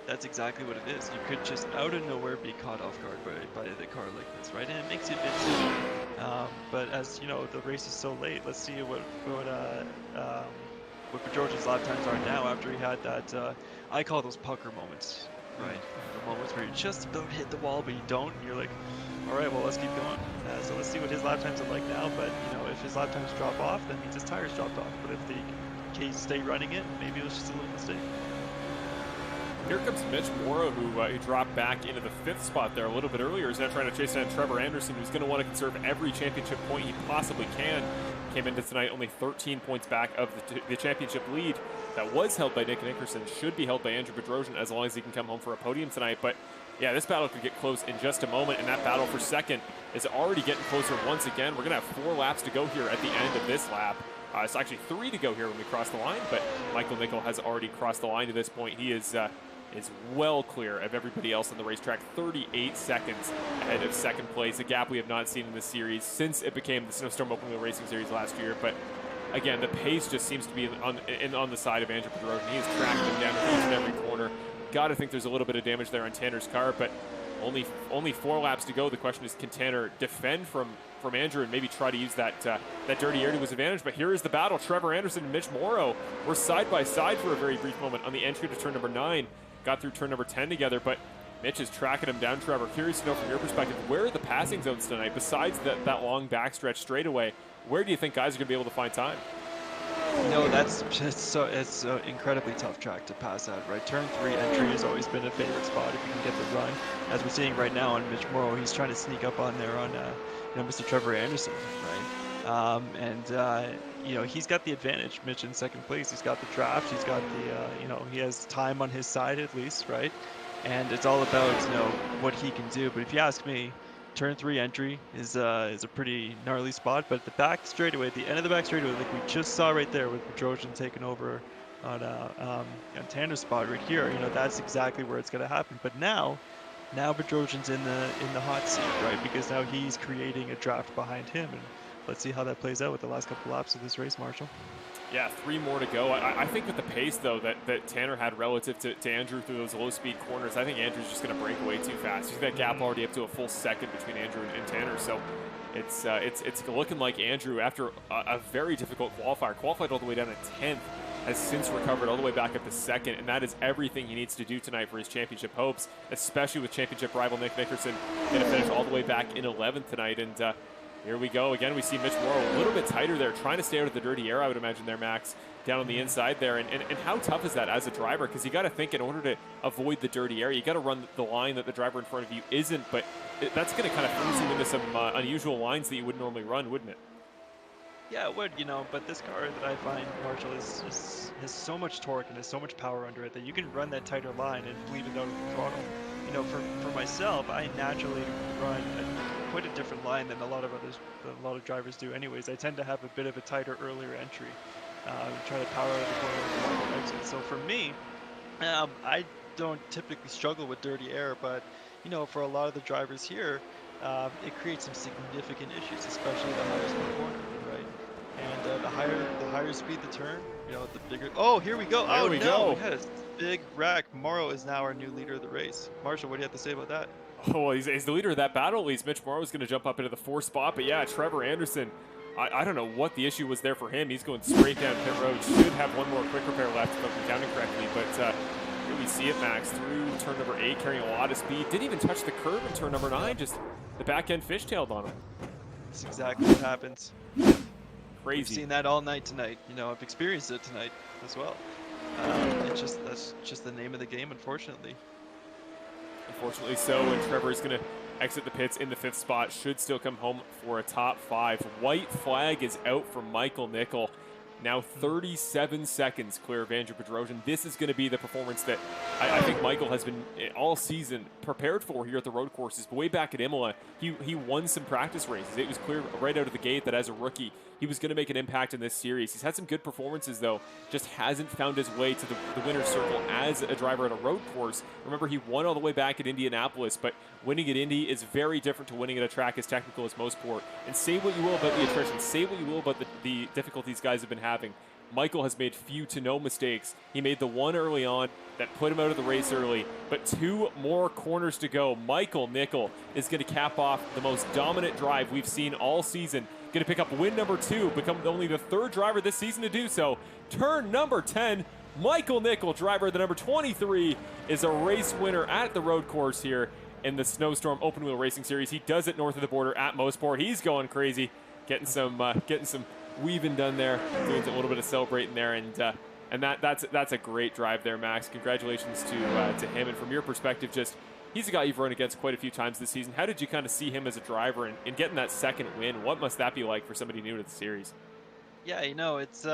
That's exactly what it is. You could just out of nowhere be caught off guard by the car like this, right? And it makes you a bit silly. But as you know, the race is so late. Let's see what Bedrosian's lap times are now after he had that. I call those pucker moments, right? The moments where you just about hit the wall, but you don't. And you're like, all right, well, let's keep going. So let's see what his lap times are like now. But if his lap times drop off, that means his tires dropped off. But if they stay running it, maybe it was just a little mistake. Here comes Mitch Morrow, who dropped back into the 5th spot there a little bit earlier. He's now trying to chase down Trevor Anderson, who's going to want to conserve every championship point he possibly can. Came into tonight only 13 points back of the championship lead that was held by Nick Nickerson. Should be held by Andrew Bedrosian as long as he can come home for a podium tonight. But yeah, this battle could get close in just a moment, and that battle for second is already getting closer once again. We're going to have 4 laps to go here at the end of this lap. It's actually 3 to go here when we cross the line, but Michael Nickel has already crossed the line to this point. He is well clear of everybody else on the racetrack, 38 seconds ahead of second place, a gap we have not seen in this series since it became the Snowstorm Open Wheel Racing Series last year. But again, the pace just seems to be on the side of Andrew Bedrosian. He is tracking him down each and every corner. Got to think there's a little bit of damage there on Tanner's car, but Only 4 laps to go. The question is, can Tanner defend from Andrew and maybe try to use that dirty air to his advantage? But here is the battle. Trevor Anderson and Mitch Morrow were side by side for a very brief moment on the entry to turn number 9. Got through turn number 10 together, but Mitch is tracking him down. Trevor, curious to know from your perspective, where are the passing zones tonight besides that long backstretch straightaway? Where do you think guys are going to be able to find time? No, that's just it's an incredibly tough track to pass at, right? Turn 3 entry has always been a favorite spot if you can get the run. As we're seeing right now on Mitch Morrow, he's trying to sneak up on there on Mr. Trevor Anderson, right? He's got the advantage. Mitch in second place. He's got the draft. He's got the he has time on his side at least, right? And it's all about what he can do. But if you ask me, turn 3 entry is a pretty gnarly spot, but the back straightaway, at the end of the back straightaway, like we just saw right there with Bedrosian taking over on Tanner's spot right here, that's exactly where it's going to happen. But now Bedrosian's in the hot seat, right? Because now he's creating a draft behind him, and let's see how that plays out with the last couple laps of this race, Marshall. Yeah, 3 more to go. I think with the pace, though, that Tanner had relative to Andrew through those low-speed corners, I think Andrew's just going to break away too fast. He's got that gap already up to a full second between Andrew and Tanner, so it's looking like Andrew, after a very difficult qualified all the way down to 10th, has since recovered all the way back up to 2nd, and that is everything he needs to do tonight for his championship hopes, especially with championship rival Nick Nickerson going to finish all the way back in 11th tonight. And here we go. Again, we see Mitch Morrow a little bit tighter there, trying to stay out of the dirty air, I would imagine there, Max, down on the inside there. And how tough is that as a driver? Because you got to think, in order to avoid the dirty air, you got to run the line that the driver in front of you isn't. But that's going to kind of force you into some unusual lines that you wouldn't normally run, wouldn't it? Yeah, it would, but this car that I find, Marshall, has so much torque and has so much power under it that you can run that tighter line and bleed it out of the throttle. For myself, I naturally run quite a different line than a lot of drivers do anyways. I tend to have a bit of a tighter earlier entry, try to power out of the corner of the exit. So for me, I don't typically struggle with dirty air, but for a lot of the drivers here, it creates some significant issues, especially the higher speed corner, right? And the higher speed the turn, the bigger. Oh, here we go. There we go. Yes, big wreck. Morrow is now our new leader of the race. Marshall, what do you have to say about that? Oh, well, he's the leader of that battle. At least Mitch Morrow is going to jump up into the 4th spot. But yeah, Trevor Anderson, I don't know what the issue was there for him. He's going straight down pit road. Should have one more quick repair left if I'm counting correctly. But here we see it, Max, through turn number 8, carrying a lot of speed. Didn't even touch the curb in turn number 9. Just the back end fishtailed on him. That's exactly what happens. Crazy. We've seen that all night tonight. I've experienced it tonight as well. That's just the name of the game, unfortunately. Unfortunately so, and Trevor is going to exit the pits in the 5th spot. Should still come home for a top 5. White flag is out for Michael Nickel. Now 37 seconds clear of Andrew Bedrosian. This is going to be the performance that I think Michael has been all season prepared for here at the road courses. But way back at Imola, he won some practice races. It was clear right out of the gate that as a rookie, he was going to make an impact in this series. He's had some good performances, though. Just hasn't found his way to the winner's circle as a driver at a road course. Remember, he won all the way back at Indianapolis, but winning at Indy is very different to winning at a track as technical as Mosport. And say what you will about the attrition, say what you will about the difficulties guys have been having. Michael has made few to no mistakes. He made the one early on that put him out of the race early, but 2 more corners to go. Michael Nickel is going to cap off the most dominant drive we've seen all season. Going to pick up win number 2, become only the 3rd driver this season to do so. Turn number 10, Michael Nickel, driver of the number 23, is a race winner at the road course here in the Snowstorm Open Wheel Racing Series. He does it north of the border at Mosport. He's going crazy, getting some weaving done there, doing a little bit of celebrating there, and that's a great drive there, Max. Congratulations to him. And from your perspective, he's a guy you've run against quite a few times this season. How did you kind of see him as a driver and getting that 2nd win? What must that be like for somebody new to the series? Yeah, it's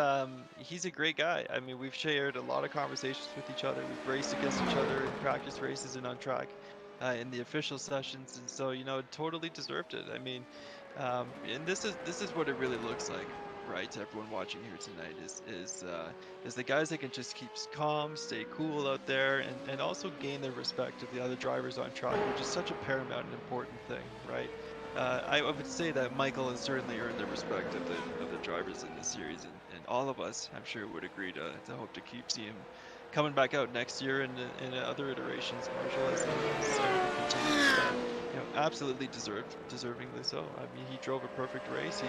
he's a great guy. I mean, we've shared a lot of conversations with each other. We've raced against each other in practice races and on track in the official sessions, and so totally deserved it. I mean, and this is what it really looks like, right, to everyone watching here tonight, is the guys that can just keep calm, stay cool out there, and also gain the respect of the other drivers on track, which is such a paramount and important thing, right? I would say that Michael has certainly earned the respect of the drivers in this series, and all of us, I'm sure, would agree to hope to keep seeing him coming back out next year in other iterations. Marshall has continued, absolutely deservingly so. I mean, he drove a perfect race. He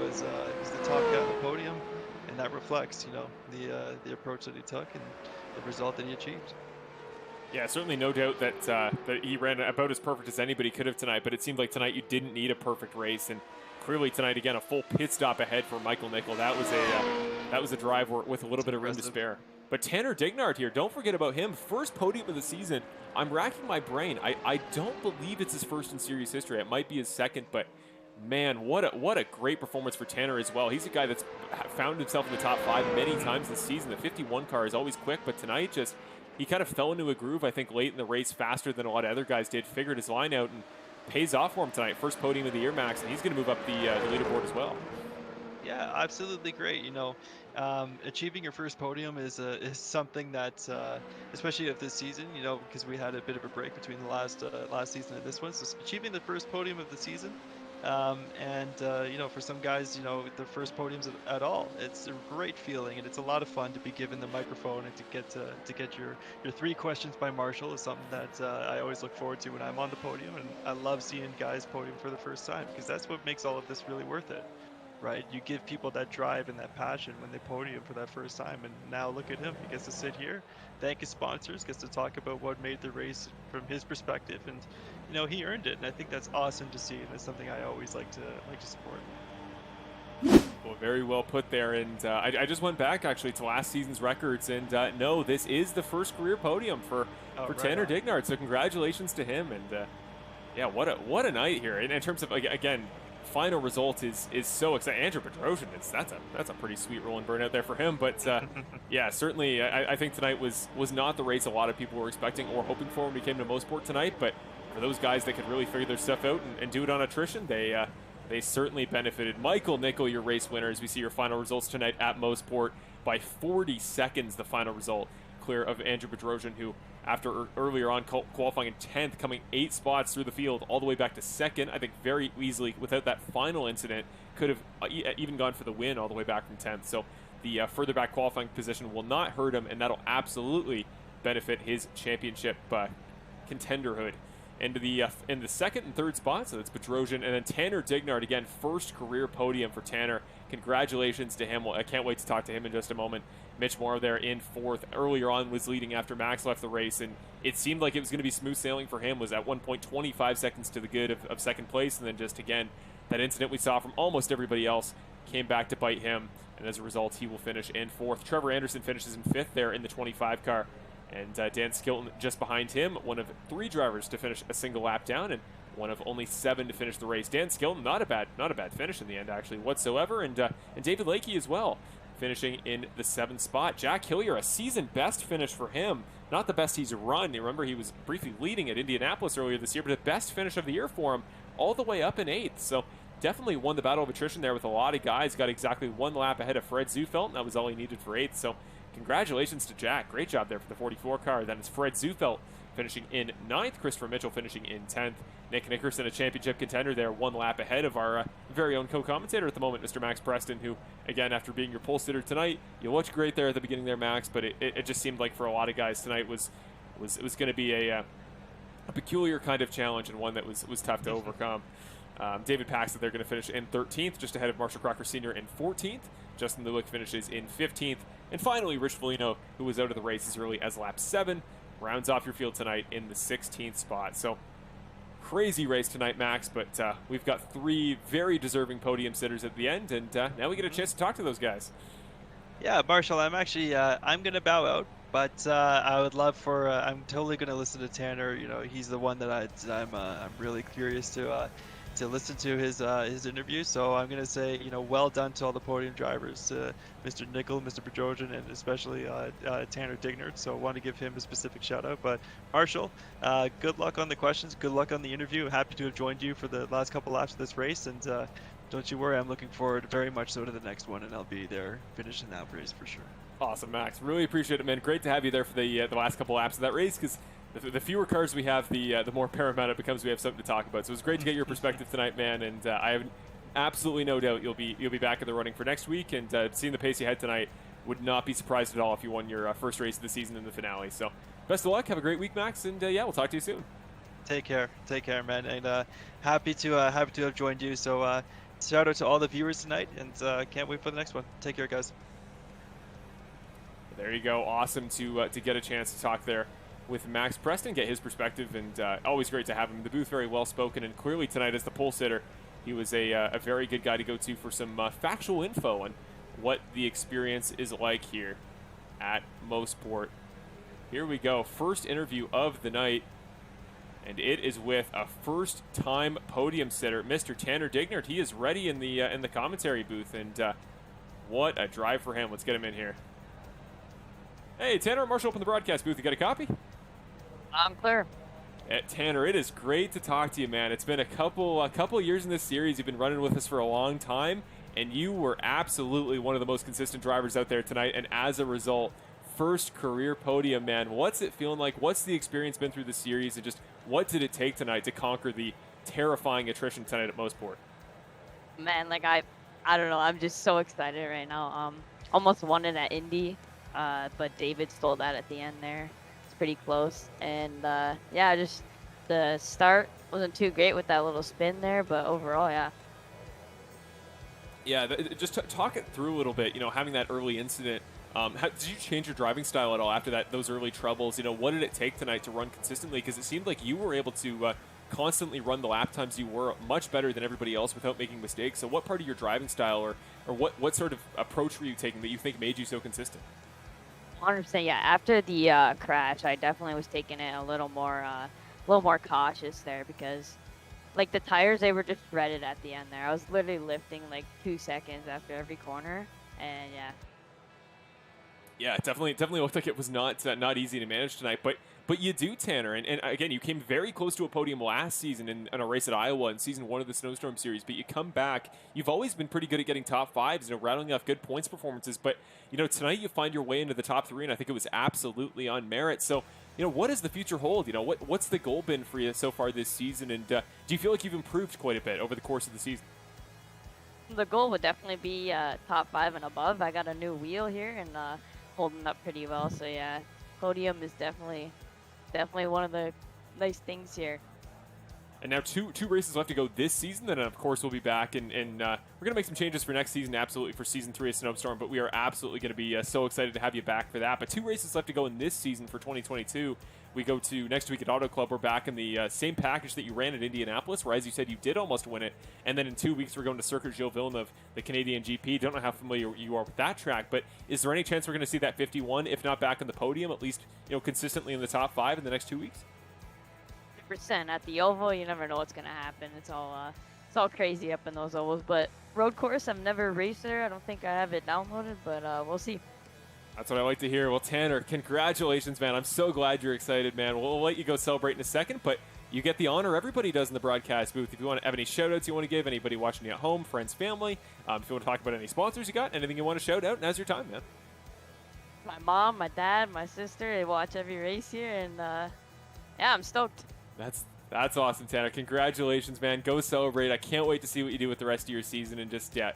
was the top guy on the podium, and that reflects, the approach that he took and the result that he achieved. Yeah, certainly no doubt that that he ran about as perfect as anybody could have tonight, but it seemed like tonight you didn't need a perfect race, and clearly tonight, again, a full pit stop ahead for Michael Nickel. That was a drive with a little bit of room to spare. But Tanner Dignard here, don't forget about him. First podium of the season. I'm racking my brain. I don't believe it's his first in series history. It might be his second, but man, what a great performance for Tanner as well. He's a guy that's found himself in the top 5 many times this season. The 51 car is always quick, but tonight he kind of fell into a groove, I think, late in the race, faster than a lot of other guys did, figured his line out, and pays off for him tonight. First podium of the year, Max, and he's going to move up the leaderboard as well. Yeah, absolutely great. Achieving your first podium is something that, especially of this season, because we had a bit of a break between the last season and this one. So achieving the first podium of the season, for some guys, the first podiums at all, it's a great feeling, and it's a lot of fun to be given the microphone and to get your 3 questions by Marshall is something that I always look forward to when I'm on the podium, and I love seeing guys podium for the first time because that's what makes all of this really worth it. Right, you give people that drive and that passion when they podium for that first time, and now look at him. He gets to sit here, thank his sponsors, gets to talk about what made the race from his perspective, and he earned it. And I think that's awesome to see, and it's something I always like to support. Well, very well put there. And I just went back actually to last season's records, and no, this is the first career podium for Tanner Dignard. So congratulations to him. And yeah, what a night here. And in terms of, again, final result is so exciting. Andrew Bedrosian, that's a pretty sweet roll and burn out there for him. But yeah, certainly I think tonight was not the race a lot of people were expecting or hoping for when we came to Mosport tonight. But for those guys that could really figure their stuff out and do it on attrition, they certainly benefited. Michael Nickel, your race winner, as we see your final results tonight at Mosport by 40 seconds. The final result clear of Andrew Bedrosian, who after earlier on qualifying in 10th, coming 8 spots through the field all the way back to 2nd, I think very easily without that final incident could have even gone for the win all the way back from 10th. So the further back qualifying position will not hurt him, and that'll absolutely benefit his championship contenderhood. In the 2nd and 3rd spots, so that's Bedrosian, and then Tanner Dignard, again, first career podium for Tanner. Congratulations to him. Well, I can't wait to talk to him in just a moment. Mitch Morrow there in 4th. Earlier on was leading after Max left the race, and it seemed like it was going to be smooth sailing for him. Was at one point 25 seconds to the good of 2nd place, and then just, again, that incident we saw from almost everybody else came back to bite him, and as a result, he will finish in 4th. Trevor Anderson finishes in 5th there in the 25 car. And Dan Skilton just behind him, one of 3 drivers to finish a single lap down, and one of only 7 to finish the race. Dan Skilton, not a bad finish in the end, actually, whatsoever. And David Lakey as well, finishing in the 7th spot. Jack Hillier, a season best finish for him. Not the best he's run. You remember he was briefly leading at Indianapolis earlier this year, but the best finish of the year for him, all the way up in 8th. So definitely won the battle of attrition there with a lot of guys. Got exactly 1 lap ahead of Fred Zufelt, and that was all he needed for 8th. So congratulations to Jack. Great job there for the 44 car. Then it's Fred Zufelt finishing in 9th. Christopher Mitchell finishing in 10th. Nick Nickerson, a championship contender there, 1 lap ahead of our very own co-commentator at the moment, Mr. Max Preston, who, again, after being your pole sitter tonight, you looked great there at the beginning there, Max, but it just seemed like for a lot of guys tonight was going to be a peculiar kind of challenge, and one that was tough to overcome. David Paxton, they're going to finish in 13th, just ahead of Marshall Crocker Sr. in 14th. Justin Lewick finishes in 15th. And finally, Rich Foligno, who was out of the race as early as lap 7, rounds off your field tonight in the 16th spot. So, crazy race tonight, Max, but we've got 3 very deserving podium sitters at the end, and now we get a chance to talk to those guys. Yeah, Marshall, I'm actually, I'm going to bow out, but I would love for, I'm totally going to listen to Tanner. He's the one that I'm really curious to listen to his interview. So I'm going to say, well done to all the podium drivers, Mr. Nickel, Mr. Bedrosian, and especially Tanner Dignard. So I want to give him a specific shout out. But Marshall, good luck on the questions. Good luck on the interview. Happy to have joined you for the last couple laps of this race. And don't you worry, I'm looking forward very much so to the next one, and I'll be there finishing that race for sure. Awesome, Max. Really appreciate it, man. Great to have you there for the last couple laps of that race, because the fewer cars we have, the more paramount it becomes. We have something to talk about. So it was great to get your perspective tonight, man. And I have absolutely no doubt you'll be back in the running for next week. And seeing the pace you had tonight, would not be surprised at all if you won your first race of the season in the finale. So best of luck. Have a great week, Max. And yeah, we'll talk to you soon. Take care, man, and happy to have joined you. So shout out to all the viewers tonight, and can't wait for the next one. Take care, guys. There you go. Awesome to get a chance to talk there with Max Preston, get his perspective, and always great to have him in the booth. Very well spoken, and clearly tonight as the pole sitter, he was a very good guy to go to for some factual info on what the experience is like here at Mosport. Here we go. First interview of the night. And it is with a first-time podium sitter, Mr. Tanner Dignard. He is ready in the commentary booth, and what a drive for him. Let's get him in here. Hey, Tanner, Marshall, up in the broadcast booth. You got a copy? I'm clear. Tanner, it is great to talk to you, man. It's been a couple years in this series. You've been running with us for a long time, and you were absolutely one of the most consistent drivers out there tonight. And as a result, first career podium, man. What's it feeling like? What's the experience been through the series, and just what did it take tonight to conquer the terrifying attrition tonight at Mosport? Man, like I don't know. I'm just so excited right now. Almost won it at Indy, but David stole that at the end there. It's pretty close, and yeah, just the start wasn't too great with that little spin there, but overall, yeah. Yeah, just talk it through a little bit. You know, having that early incident. Did you change your driving style at all after those early troubles? You know, what did it take tonight to run consistently? Because it seemed like you were able to constantly run the lap times you were much better than everybody else without making mistakes. So what part of your driving style or what sort of approach were you taking that you think made you so consistent? 100%, yeah. After the crash, I definitely was taking it a little more cautious there because, like, the tires, they were just shredded at the end there. I was literally lifting like 2 seconds after every corner, and yeah. Yeah, it definitely looked like it was not easy to manage tonight, but you do, Tanner, and again, you came very close to a podium last season in a race at Iowa in season 1 of the Snowstorm Series, but you come back. You've always been pretty good at getting top fives, rattling off good points performances, but tonight you find your way into the top 3, and I think it was absolutely on merit. So what does the future hold? What's the goal been for you so far this season, and do you feel like you've improved quite a bit over the course of the season? The goal would definitely be top 5 and above. I got a new wheel here, and holding up pretty well, so yeah, podium is definitely one of the nice things here. And now two races left to go this season, then of course we'll be back, and we're going to make some changes for next season, absolutely, for season 3 of Snowstorm, but we are absolutely going to be so excited to have you back for that. But 2 races left to go in this season for 2022. We go to next week at Auto Club. We're back in the same package that you ran at Indianapolis, where, as you said, you did almost win it. And then in 2 weeks, we're going to Circuit Gilles Villeneuve, the Canadian GP. Don't know how familiar you are with that track, but is there any chance we're going to see that 51, if not back on the podium, at least consistently in the top 5 in the next 2 weeks? 100%. At the oval, you never know what's going to happen. It's all crazy up in those ovals. But road course, I've never raced there. I don't think I have it downloaded, but we'll see. That's what I like to hear. Well, Tanner, congratulations, man. I'm so glad you're excited, man. We'll let you go celebrate in a second, but you get the honor everybody does in the broadcast booth. If you want to have any shout-outs you want to give, anybody watching you at home, friends, family, if you want to talk about any sponsors you got, anything you want to shout out, now's your time, man. My mom, my dad, my sister, they watch every race here, and yeah, I'm stoked. That's awesome, Tanner. Congratulations, man. Go celebrate. I can't wait to see what you do with the rest of your season. And just, yeah,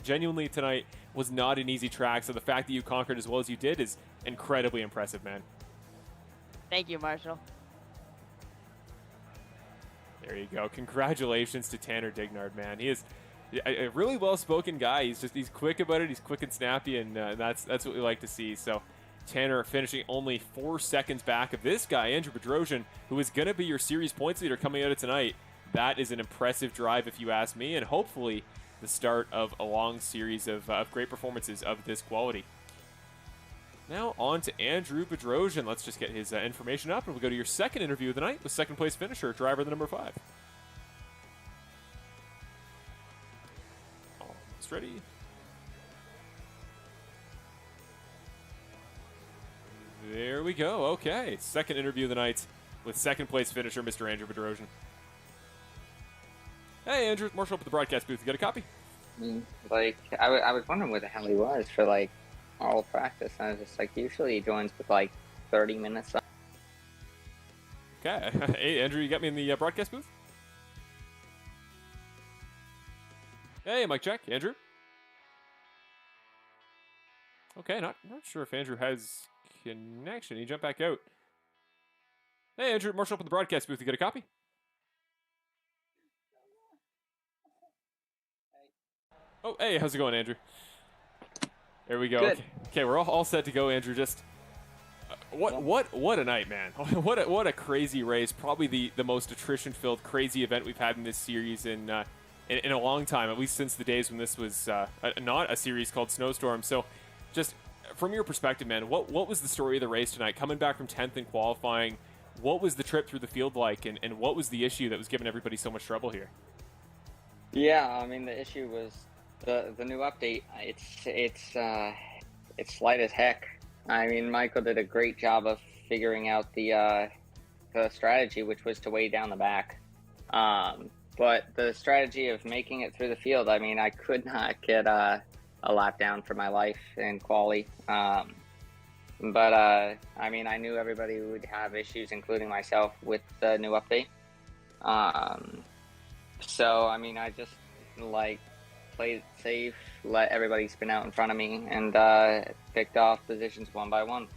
genuinely tonight was not an easy track. So the fact that you conquered as well as you did is incredibly impressive, man. Thank you, Marshall. There you go. Congratulations to Tanner Dignard, man. He is a really well-spoken guy. He's quick about it. He's quick and snappy, and that's what we like to see. So Tanner finishing only 4 seconds back of this guy, Andrew Bedrosian, who is going to be your series points leader coming out of tonight. That is an impressive drive, if you ask me, and hopefully the start of a long series of great performances of this quality. Now on to Andrew Bedrosian. Let's just get his information up, and we'll go to your second interview of the night with second-place finisher, driver the number 5. Almost ready. There we go. Okay. Second interview of the night with second-place finisher, Mr. Andrew Bedrosian. Hey, Andrew. Marshall up at the broadcast booth. You got a copy? Like, I was wondering where the hell he was for, like, all practice. I was just like, usually he joins with, like, 30 minutes. Okay. Hey, Andrew, you got me in the broadcast booth? Hey, mic check. Andrew? Okay, not sure if Andrew has connection. He jumped back out. Hey, Andrew, Marshall up in the broadcast booth. You got a copy? Oh, hey, how's it going, Andrew? There we go. Good. Okay, we're all set to go, Andrew. Just what a night, man! what a crazy race. Probably the most attrition-filled, crazy event we've had in this series in a long time. At least since the days when this was not a series called Snowstorm. So, just from your perspective, man, what was the story of the race tonight? Coming back from 10th in qualifying, what was the trip through the field like, and what was the issue that was giving everybody so much trouble here? Yeah, I mean the issue was the new update. It's light as heck. I mean, Michael did a great job of figuring out the strategy, which was to weigh down the back. But the strategy of making it through the field, I mean, I could not get a lap down for my life in quali. But I mean, I knew everybody would have issues, including myself, with the new update. So I mean, I just played it safe, let everybody spin out in front of me, and picked off positions one by one.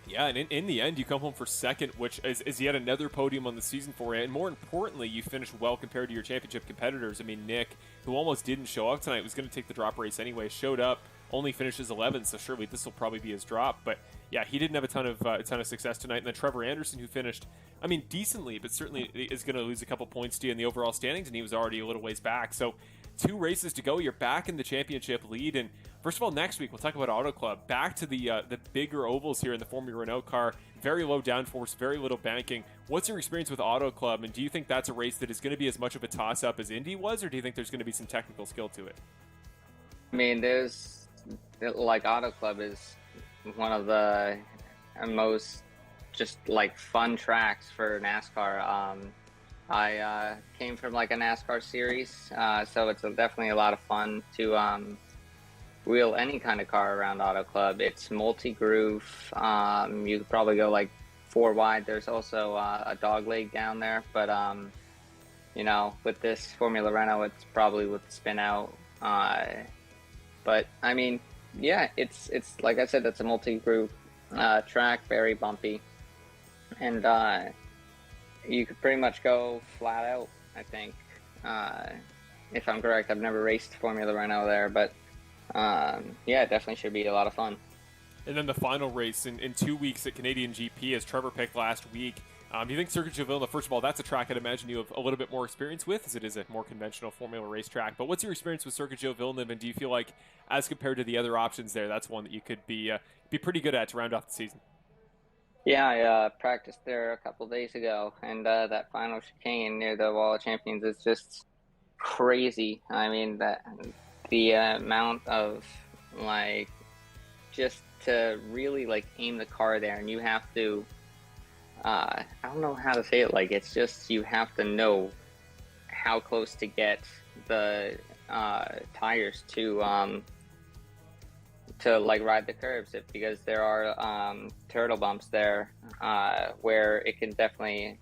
Yeah, and in the end, you come home for second, which is yet another podium on the season for you. And more importantly, you finished well compared to your championship competitors. I mean, Nick, who almost didn't show up tonight, was going to take the drop race anyway, showed up, only finishes 11th, so surely this will probably be his drop. But yeah, he didn't have a ton of success tonight. And then Trevor Anderson, who finished, I mean, decently, but certainly is going to lose a couple points to you in the overall standings, and he was already a little ways back. So 2 races to go. You're back in the championship lead. And first of all, next week, we'll talk about Auto Club. Back to the bigger ovals here in the former Renault car. Very low downforce, very little banking. What's your experience with Auto Club? And do you think that's a race that is going to be as much of a toss-up as Indy was, or do you think there's going to be some technical skill to it? I mean, Auto Club is one of the most just fun tracks for NASCAR. I came from a NASCAR series, so it's definitely a lot of fun to wheel any kind of car around Auto Club. It's multi-groove. You could probably go 4 wide. There's also a dog leg down there, but with this Formula Renault, it's probably with spin out. But I mean, yeah, it's like I said, it's a multi-groove track, very bumpy, and you could pretty much go flat out, I think, if I'm correct. I've never raced Formula Renault there, but yeah, it definitely should be a lot of fun. And then the final race in 2 weeks at Canadian GP, as Trevor picked last week. Do you think Circuit de Villeneuve, first of all, that's a track I'd imagine you have a little bit more experience with, as it is a more conventional Formula racetrack. But what's your experience with Circuit de Villeneuve, and do you feel like, as compared to the other options there, that's one that you could be pretty good at to round off the season? Yeah, I practiced there a couple days ago, and that final chicane near the Wall of Champions is just crazy. I mean, the amount of just to really aim the car there, and you have to I don't know how to say it, it's just you have to know how close to get the tires to ride the curves, because there are turtle bumps there where it can definitely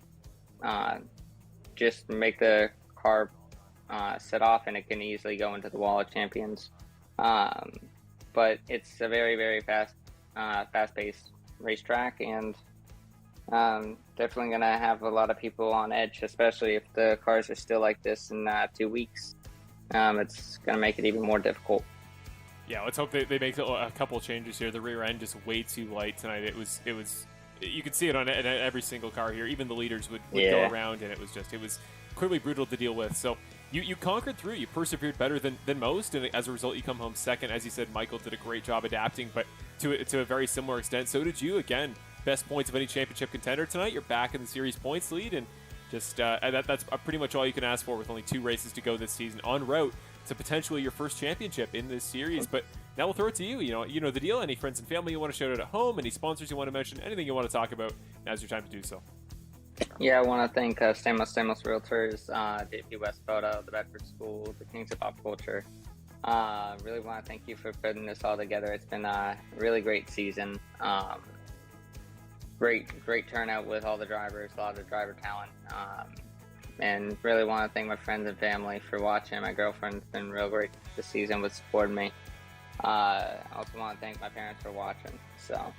just make the car set off, and it can easily go into the Wall of Champions. But it's a very, very fast-paced racetrack, and definitely going to have a lot of people on edge, especially if the cars are still like this in 2 weeks. It's going to make it even more difficult. Yeah, let's hope they make a couple of changes here. The rear end just way too light tonight. It was you could see it on every single car here. Even the leaders would go around, and it was clearly brutal to deal with. So you conquered through. You persevered better than most, and as a result, you come home second. As you said, Michael did a great job adapting, but to a very similar extent. So did you. Again, best points of any championship contender tonight. You're back in the series points lead, and just that's pretty much all you can ask for with only 2 races to go this season, en route to potentially your first championship in this series. But now we'll throw it to you. You know the deal. Any friends and family you want to shout out at home? Any sponsors you want to mention? Anything you want to talk about? Now's your time to do so. Yeah, I want to thank Stamos Realtors, JP West Photo, the Bedford School, the Kings of Pop Culture. Really want to thank you for putting this all together. It's been a really great season. Great turnout with all the drivers, a lot of driver talent. And really want to thank my friends and family for watching. My girlfriend's been real great this season with supporting me. I also want to thank my parents for watching. So.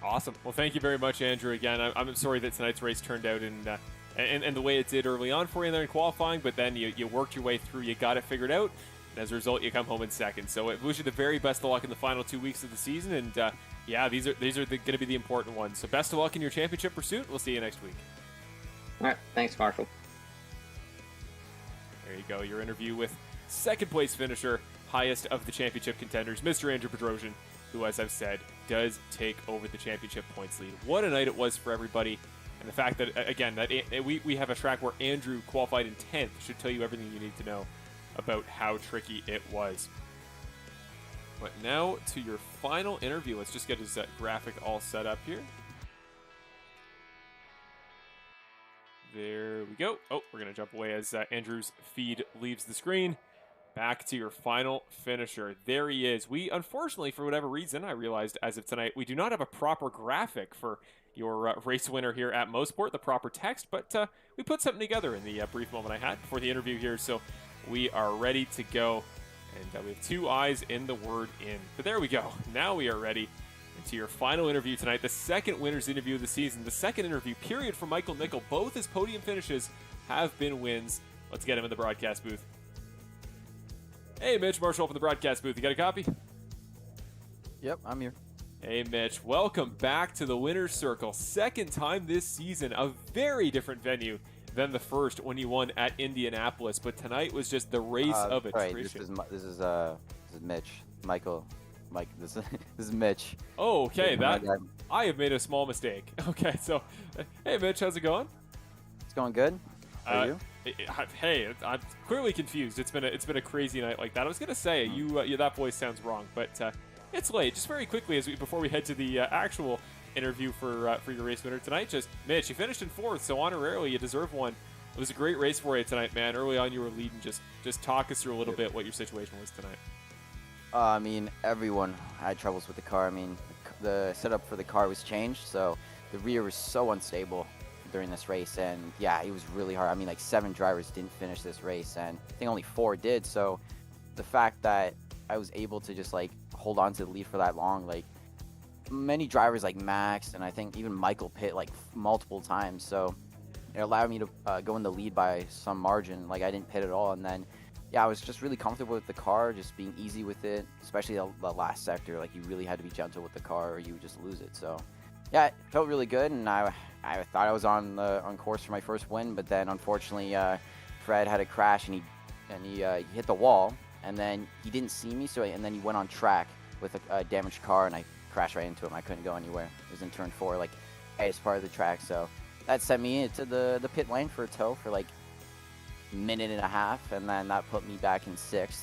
Awesome. Well, thank you very much, Andrew. Again, I'm sorry that tonight's race turned out and the way it did early on for you there in qualifying, but then you worked your way through, you got it figured out, and as a result, you come home in second. So I wish you the very best of luck in the final 2 weeks of the season, and yeah, these are going to be the important ones. So best of luck in your championship pursuit. We'll see you next week. All right. Thanks, Marshall. There you go. Your interview with second place finisher, highest of the championship contenders, Mr. Andrew Bedrosian, who, as I've said, does take over the championship points lead. What a night it was for everybody. And the fact that, again, that we have a track where Andrew qualified in 10th should tell you everything you need to know about how tricky it was. But now to your final interview. Let's just get his graphic all set up here. There we go. Oh, we're going to jump away as Andrew's feed leaves the screen. Back to your final finisher. There he is. We, unfortunately, for whatever reason, I realized as of tonight, we do not have a proper graphic for your race winner here at Mosport, the proper text, but we put something together in the brief moment I had before the interview here, so we are ready to go. And we have 2 eyes in the word in. But there we go. Now we are ready into your final interview tonight, the second winner's interview of the season, the second interview period for Michael Nickel. Both his podium finishes have been wins. Let's get him in the broadcast booth. Hey, Mitch Marshall from the broadcast booth. You got a copy? Yep, I'm here. Hey, Mitch. Welcome back to the winner's circle. Second time this season, a very different venue than the first when you won at Indianapolis. But tonight was just the race of attrition. Right, this is Mitch. Michael. Mike, this is Mitch. Oh, okay. Yeah, I have made a small mistake. Okay, so, hey, Mitch, how's it going? It's going good. How are you? Hey, I'm clearly confused. It's been a crazy night like that. I was gonna say that voice sounds wrong, but it's late. Just very quickly before we head to the actual interview for your race winner tonight. Just Mitch, you finished in 4th, so honorarily you deserve one. It was a great race for you tonight, man. Early on you were leading. Just talk us through a little bit what your situation was tonight. I mean, everyone had troubles with the car. I mean, the setup for the car was changed, so the rear was so unstable during this race, and yeah, it was really hard. I mean, like 7 drivers didn't finish this race, and I think only 4 did. So the fact that I was able to just like hold on to the lead for that long, like many drivers like Max and I think even Michael pit like multiple times, so it allowed me to go in the lead by some margin. Like I didn't pit at all, and then yeah, I was just really comfortable with the car, just being easy with it, especially the last sector. Like you really had to be gentle with the car or you would just lose it. So yeah, it felt really good, and I thought I was on course for my first win, but then unfortunately Fred had a crash and he hit the wall, and then he didn't see me, and then he went on track with a damaged car, and I crashed right into him. I couldn't go anywhere. It was in turn 4, like highest part of the track, so that sent me into the pit lane for a tow for like a minute and a half, and then that put me back in 6th,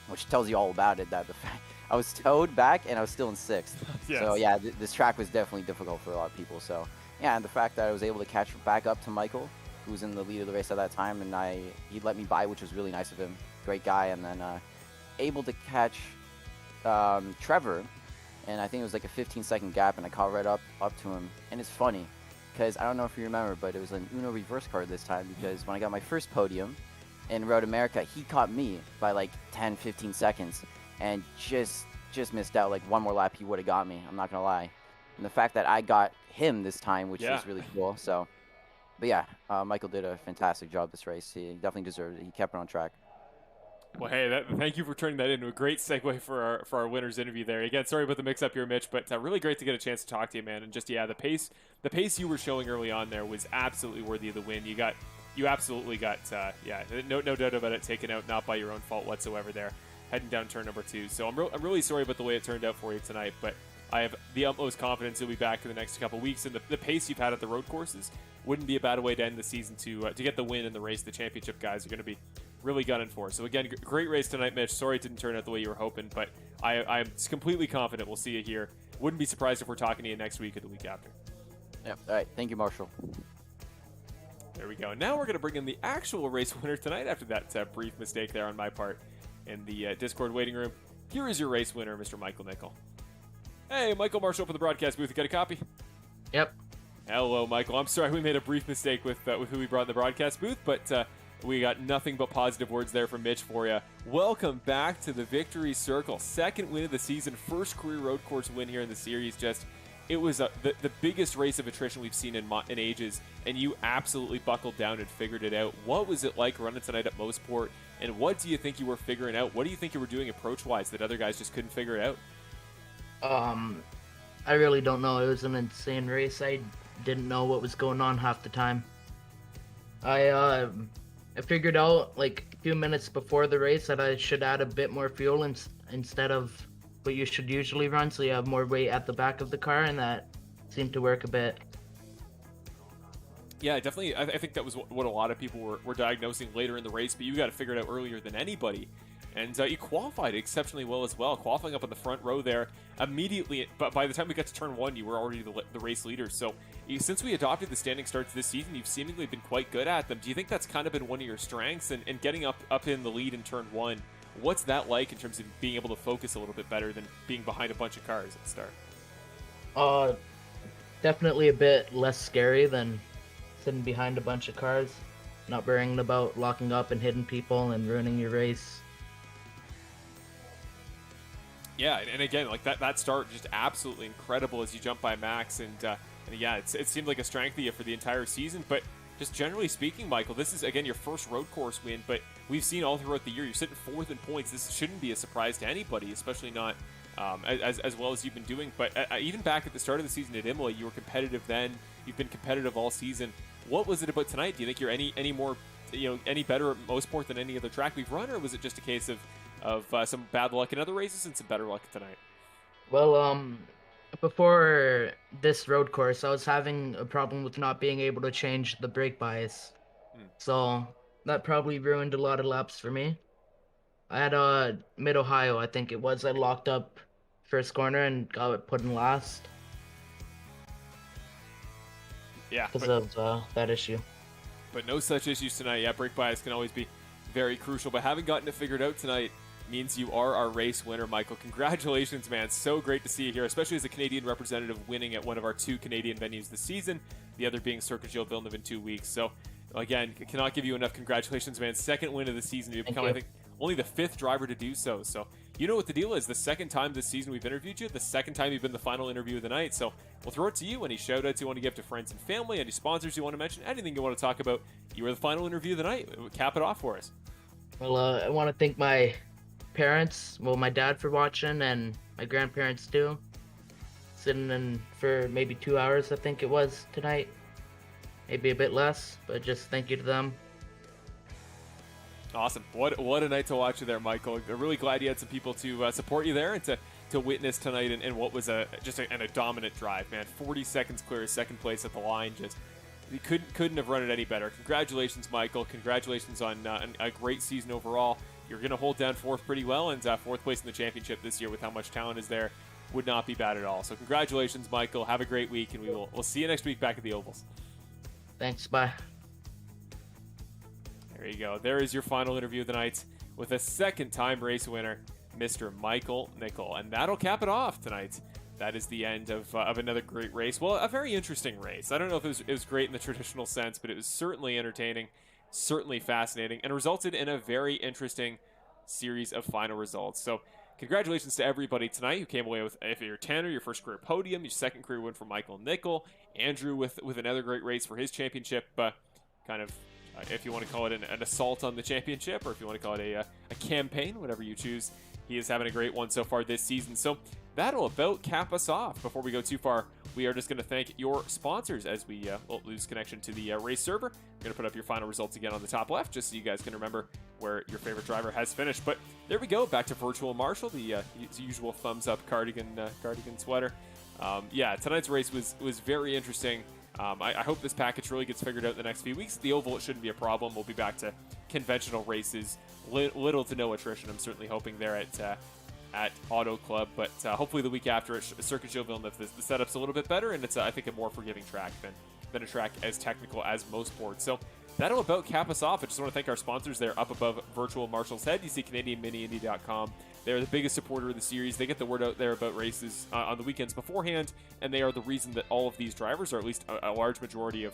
which tells you all about it, that the fact I was towed back and I was still in 6th. Yes. So yeah, this track was definitely difficult for a lot of people. So yeah, and the fact that I was able to catch back up to Michael, who was in the lead of the race at that time, and he let me by, which was really nice of him. Great guy. And then able to catch Trevor, and I think it was like a 15-second gap, and I caught right up to him. And it's funny, because I don't know if you remember, but it was an Uno reverse card this time, because when I got my first podium in Road America, he caught me by like 10-15 seconds, and just missed out. Like one more lap, he would have got me. I'm not gonna lie. And the fact that I got him this time, which was really cool. So, but yeah, Michael did a fantastic job this race. He definitely deserved it. He kept it on track. Well, hey, thank you for turning that into a great segue for our winner's interview there. Again, sorry about the mix-up here, Mitch, but really great to get a chance to talk to you, man. And just, yeah, the pace you were showing early on there was absolutely worthy of the win. You absolutely got, no doubt about it, taken out, not by your own fault whatsoever there, heading down turn number 2. So I'm really sorry about the way it turned out for you tonight, but I have the utmost confidence you'll be back in the next couple weeks, and the pace you've had at the road courses wouldn't be a bad way to end the season to get the win in the race. The championship guys are going to be really gunning for. So again, great race tonight, Mitch. Sorry it didn't turn out the way you were hoping, but I'm completely confident we'll see you here. Wouldn't be surprised if we're talking to you next week or the week after. Yep. All right. Thank you, Marshall. There we go. Now we're going to bring in the actual race winner tonight after that brief mistake there on my part in the Discord waiting room. Here is your race winner, Mr. Michael Nickel. Hey, Michael Marshall for the broadcast booth. You got a copy? Yep. Hello, Michael. I'm sorry we made a brief mistake with who we brought in the broadcast booth, but We got nothing but positive words there from Mitch for you. Welcome back to the Victory Circle. Second win of the season, first career road course win here in the series. It was the biggest race of attrition we've seen in ages, and you absolutely buckled down and figured it out. What was it like running tonight at Mossport, and what do you think you were figuring out? What do you think you were doing approach-wise that other guys just couldn't figure it out? I really don't know. It was an insane race. I didn't know what was going on half the time. I figured out like a few minutes before the race that I should add a bit more fuel instead of what you should usually run, so you have more weight at the back of the car, and that seemed to work a bit. Yeah, definitely. I think that was what a lot of people were diagnosing later in the race, but you got to figure it out earlier than anybody. And you qualified exceptionally well as well, qualifying up on the front row there immediately. But by the time we got to turn one, you were already the race leader. So since we adopted the standing starts this season, you've seemingly been quite good at them. Do you think that's kind of been one of your strengths? And getting up in the lead in turn one, what's that like in terms of being able to focus a little bit better than being behind a bunch of cars at the start? Definitely a bit less scary than sitting behind a bunch of cars, not worrying about locking up and hitting people and ruining your race. Yeah, and again, like that start just absolutely incredible as you jump by Max, and yeah, it seemed like a strength of you for the entire season. But just generally speaking, Michael, this is again your first road course win, but we've seen all throughout the year you're sitting fourth in points. This shouldn't be a surprise to anybody, especially not as well as you've been doing. But even back at the start of the season at Imola, you were competitive then. You've been competitive all season. What was it about tonight? Do you think you're any more, any better at Mossport than any other track we've run, or was it just a case of some bad luck in other races and some better luck tonight? Well, before this road course, I was having a problem with not being able to change the brake bias. So that probably ruined a lot of laps for me. I had Mid-Ohio, I think it was. I locked up first corner and got it put in last. Yeah. Because of that issue. But no such issues tonight. Yeah, brake bias can always be very crucial. But having gotten it figured out tonight means you are our race winner, Michael. Congratulations, man. So great to see you here, especially as a Canadian representative winning at one of our two Canadian venues this season, the other being Circuit Gilles Villeneuve in 2 weeks. So, again, cannot give you enough congratulations, man. Second win of the season. You've become, I think, only the fifth driver to do so. So, you know what the deal is. The second time this season we've interviewed you, the second time you've been the final interview of the night. So, we'll throw it to you. Any shout-outs you want to give to friends and family, any sponsors you want to mention, anything you want to talk about. You were the final interview of the night. Cap it off for us. Well, I want to thank my parents, my dad for watching, and my grandparents too. Sitting in for maybe 2 hours, I think it was tonight. Maybe a bit less, but just thank you to them. Awesome. What a night to watch you there, Michael. I'm really glad you had some people to support you there and to witness tonight and what was a dominant drive, man. 40 seconds clear, second place at the line. Just you couldn't have run it any better. Congratulations, Michael. Congratulations on a great season overall. You're going to hold down fourth pretty well, and fourth place in the championship this year with how much talent is there would not be bad at all. So congratulations, Michael. Have a great week, and we'll see you next week back at the Ovals. Thanks. Bye. There you go. There is your final interview of the night with a second-time race winner, Mr. Michael Nicol. And that'll cap it off tonight. That is the end of another great race. Well, a very interesting race. I don't know if it was great in the traditional sense, but it was certainly entertaining, certainly fascinating, and resulted in a very interesting series of final results. So congratulations to everybody tonight who came away with, if you're Tanner, your first career podium, your second career win for Michael Nicol, Andrew with another great race for his championship, if you want to call it an assault on the championship, or if you want to call it a campaign, whatever you choose. He is having a great one so far this season. So that'll about cap us off. Before we go too far, we are just going to thank your sponsors as we lose connection to the race server. I'm going to put up your final results again on the top left, just so you guys can remember where your favorite driver has finished. But there we go, back to Virtual Marshall, the usual thumbs up cardigan sweater. Tonight's race was very interesting. I hope this package really gets figured out in the next few weeks. The Oval, it shouldn't be a problem. We'll be back to conventional races. Little to no attrition, I'm certainly hoping there at Auto Club. But hopefully the week after at Circuit Gilles Villeneuve, the setup's a little bit better, and it's, I think, a more forgiving track than a track as technical as Mossport. So that'll about cap us off. I just want to thank our sponsors there up above Virtual Marshall's head. You see CanadianMiniIndy.com. They're the biggest supporter of the series. They get the word out there about races on the weekends beforehand, and they are the reason that all of these drivers, or at least a large majority of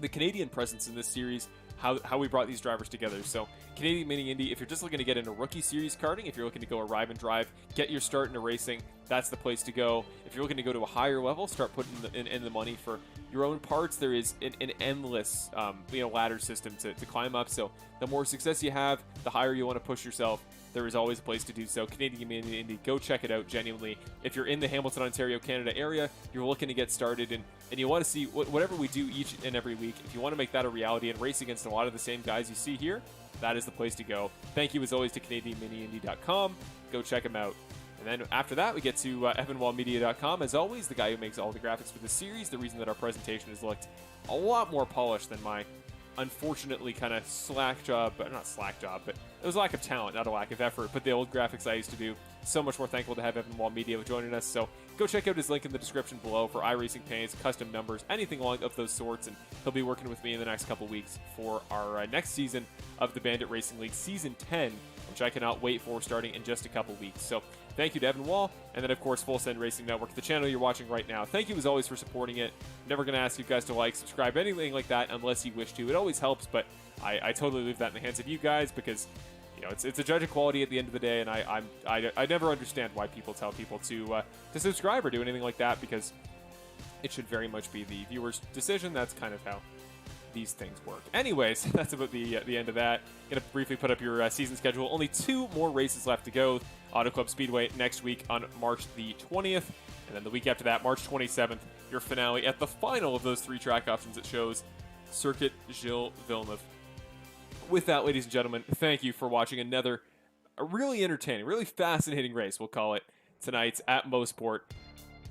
the Canadian presence in this series, how we brought these drivers together. So Canadian Mini Indy, if you're just looking to get into rookie series karting, if you're looking to go arrive and drive, get your start into racing, that's the place to go. If you're looking to go to a higher level, start putting in the money for your own parts, there is an endless ladder system to climb up. So the more success you have, the higher you want to push yourself. There is always a place to do so. Canadian Mini Indy, go check it out genuinely. If you're in the Hamilton, Ontario, Canada area, you're looking to get started and you want to see whatever we do each and every week, if you want to make that a reality and race against a lot of the same guys you see here, that is the place to go. Thank you as always to CanadianMiniIndy.com. Go check them out. And then after that, we get to EvanWallMedia.com. As always, the guy who makes all the graphics for the series. The reason that our presentation has looked a lot more polished than my unfortunately kind of slack job, but not slack job, but it was a lack of talent, not a lack of effort, but the old graphics I used to do. So much more thankful to have Evan Wall Media joining us. So go check out his link in the description below for iRacing paints, custom numbers, anything along of those sorts. And he'll be working with me in the next couple weeks for our next season of the Bandit Racing League, Season 10, which I cannot wait for, starting in just a couple weeks. So thank you to Evan Wall, and then of course Full Send Racing Network, the channel you're watching right now. Thank you as always for supporting it. Never going to ask you guys to like, subscribe, anything like that unless you wish to. It always helps, but I totally leave that in the hands of you guys because it's a judge of quality at the end of the day, and I never understand why people tell people to subscribe or do anything like that, because it should very much be the viewer's decision. That's kind of how these things work. Anyways, that's about the end of that. Gonna briefly put up your season schedule. Only 2 more races left to go. Auto Club Speedway next week on March the 20th, and then the week after that, March 27th, your finale at the final of those 3 track options it shows, Circuit Gilles Villeneuve. With that, ladies and gentlemen, thank you for watching another really entertaining, really fascinating race, we'll call it, tonight at Mosport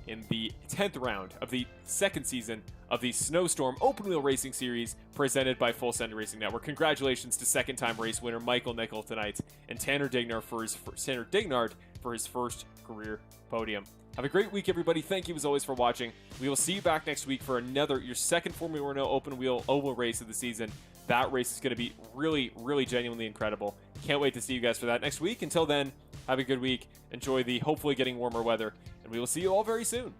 in the 10th round of the 2nd season of the Snowstorm Open Wheel Racing Series presented by Full Send Racing Network. Congratulations to second-time race winner Michael Nickel tonight and Tanner Dignard for his first career podium. Have a great week, everybody. Thank you as always for watching. We will see you back next week for your second Formula 1 Open Wheel oval race of the season. That race is going to be really, really genuinely incredible. Can't wait to see you guys for that next week. Until then, have a good week. Enjoy the hopefully getting warmer weather, and we will see you all very soon.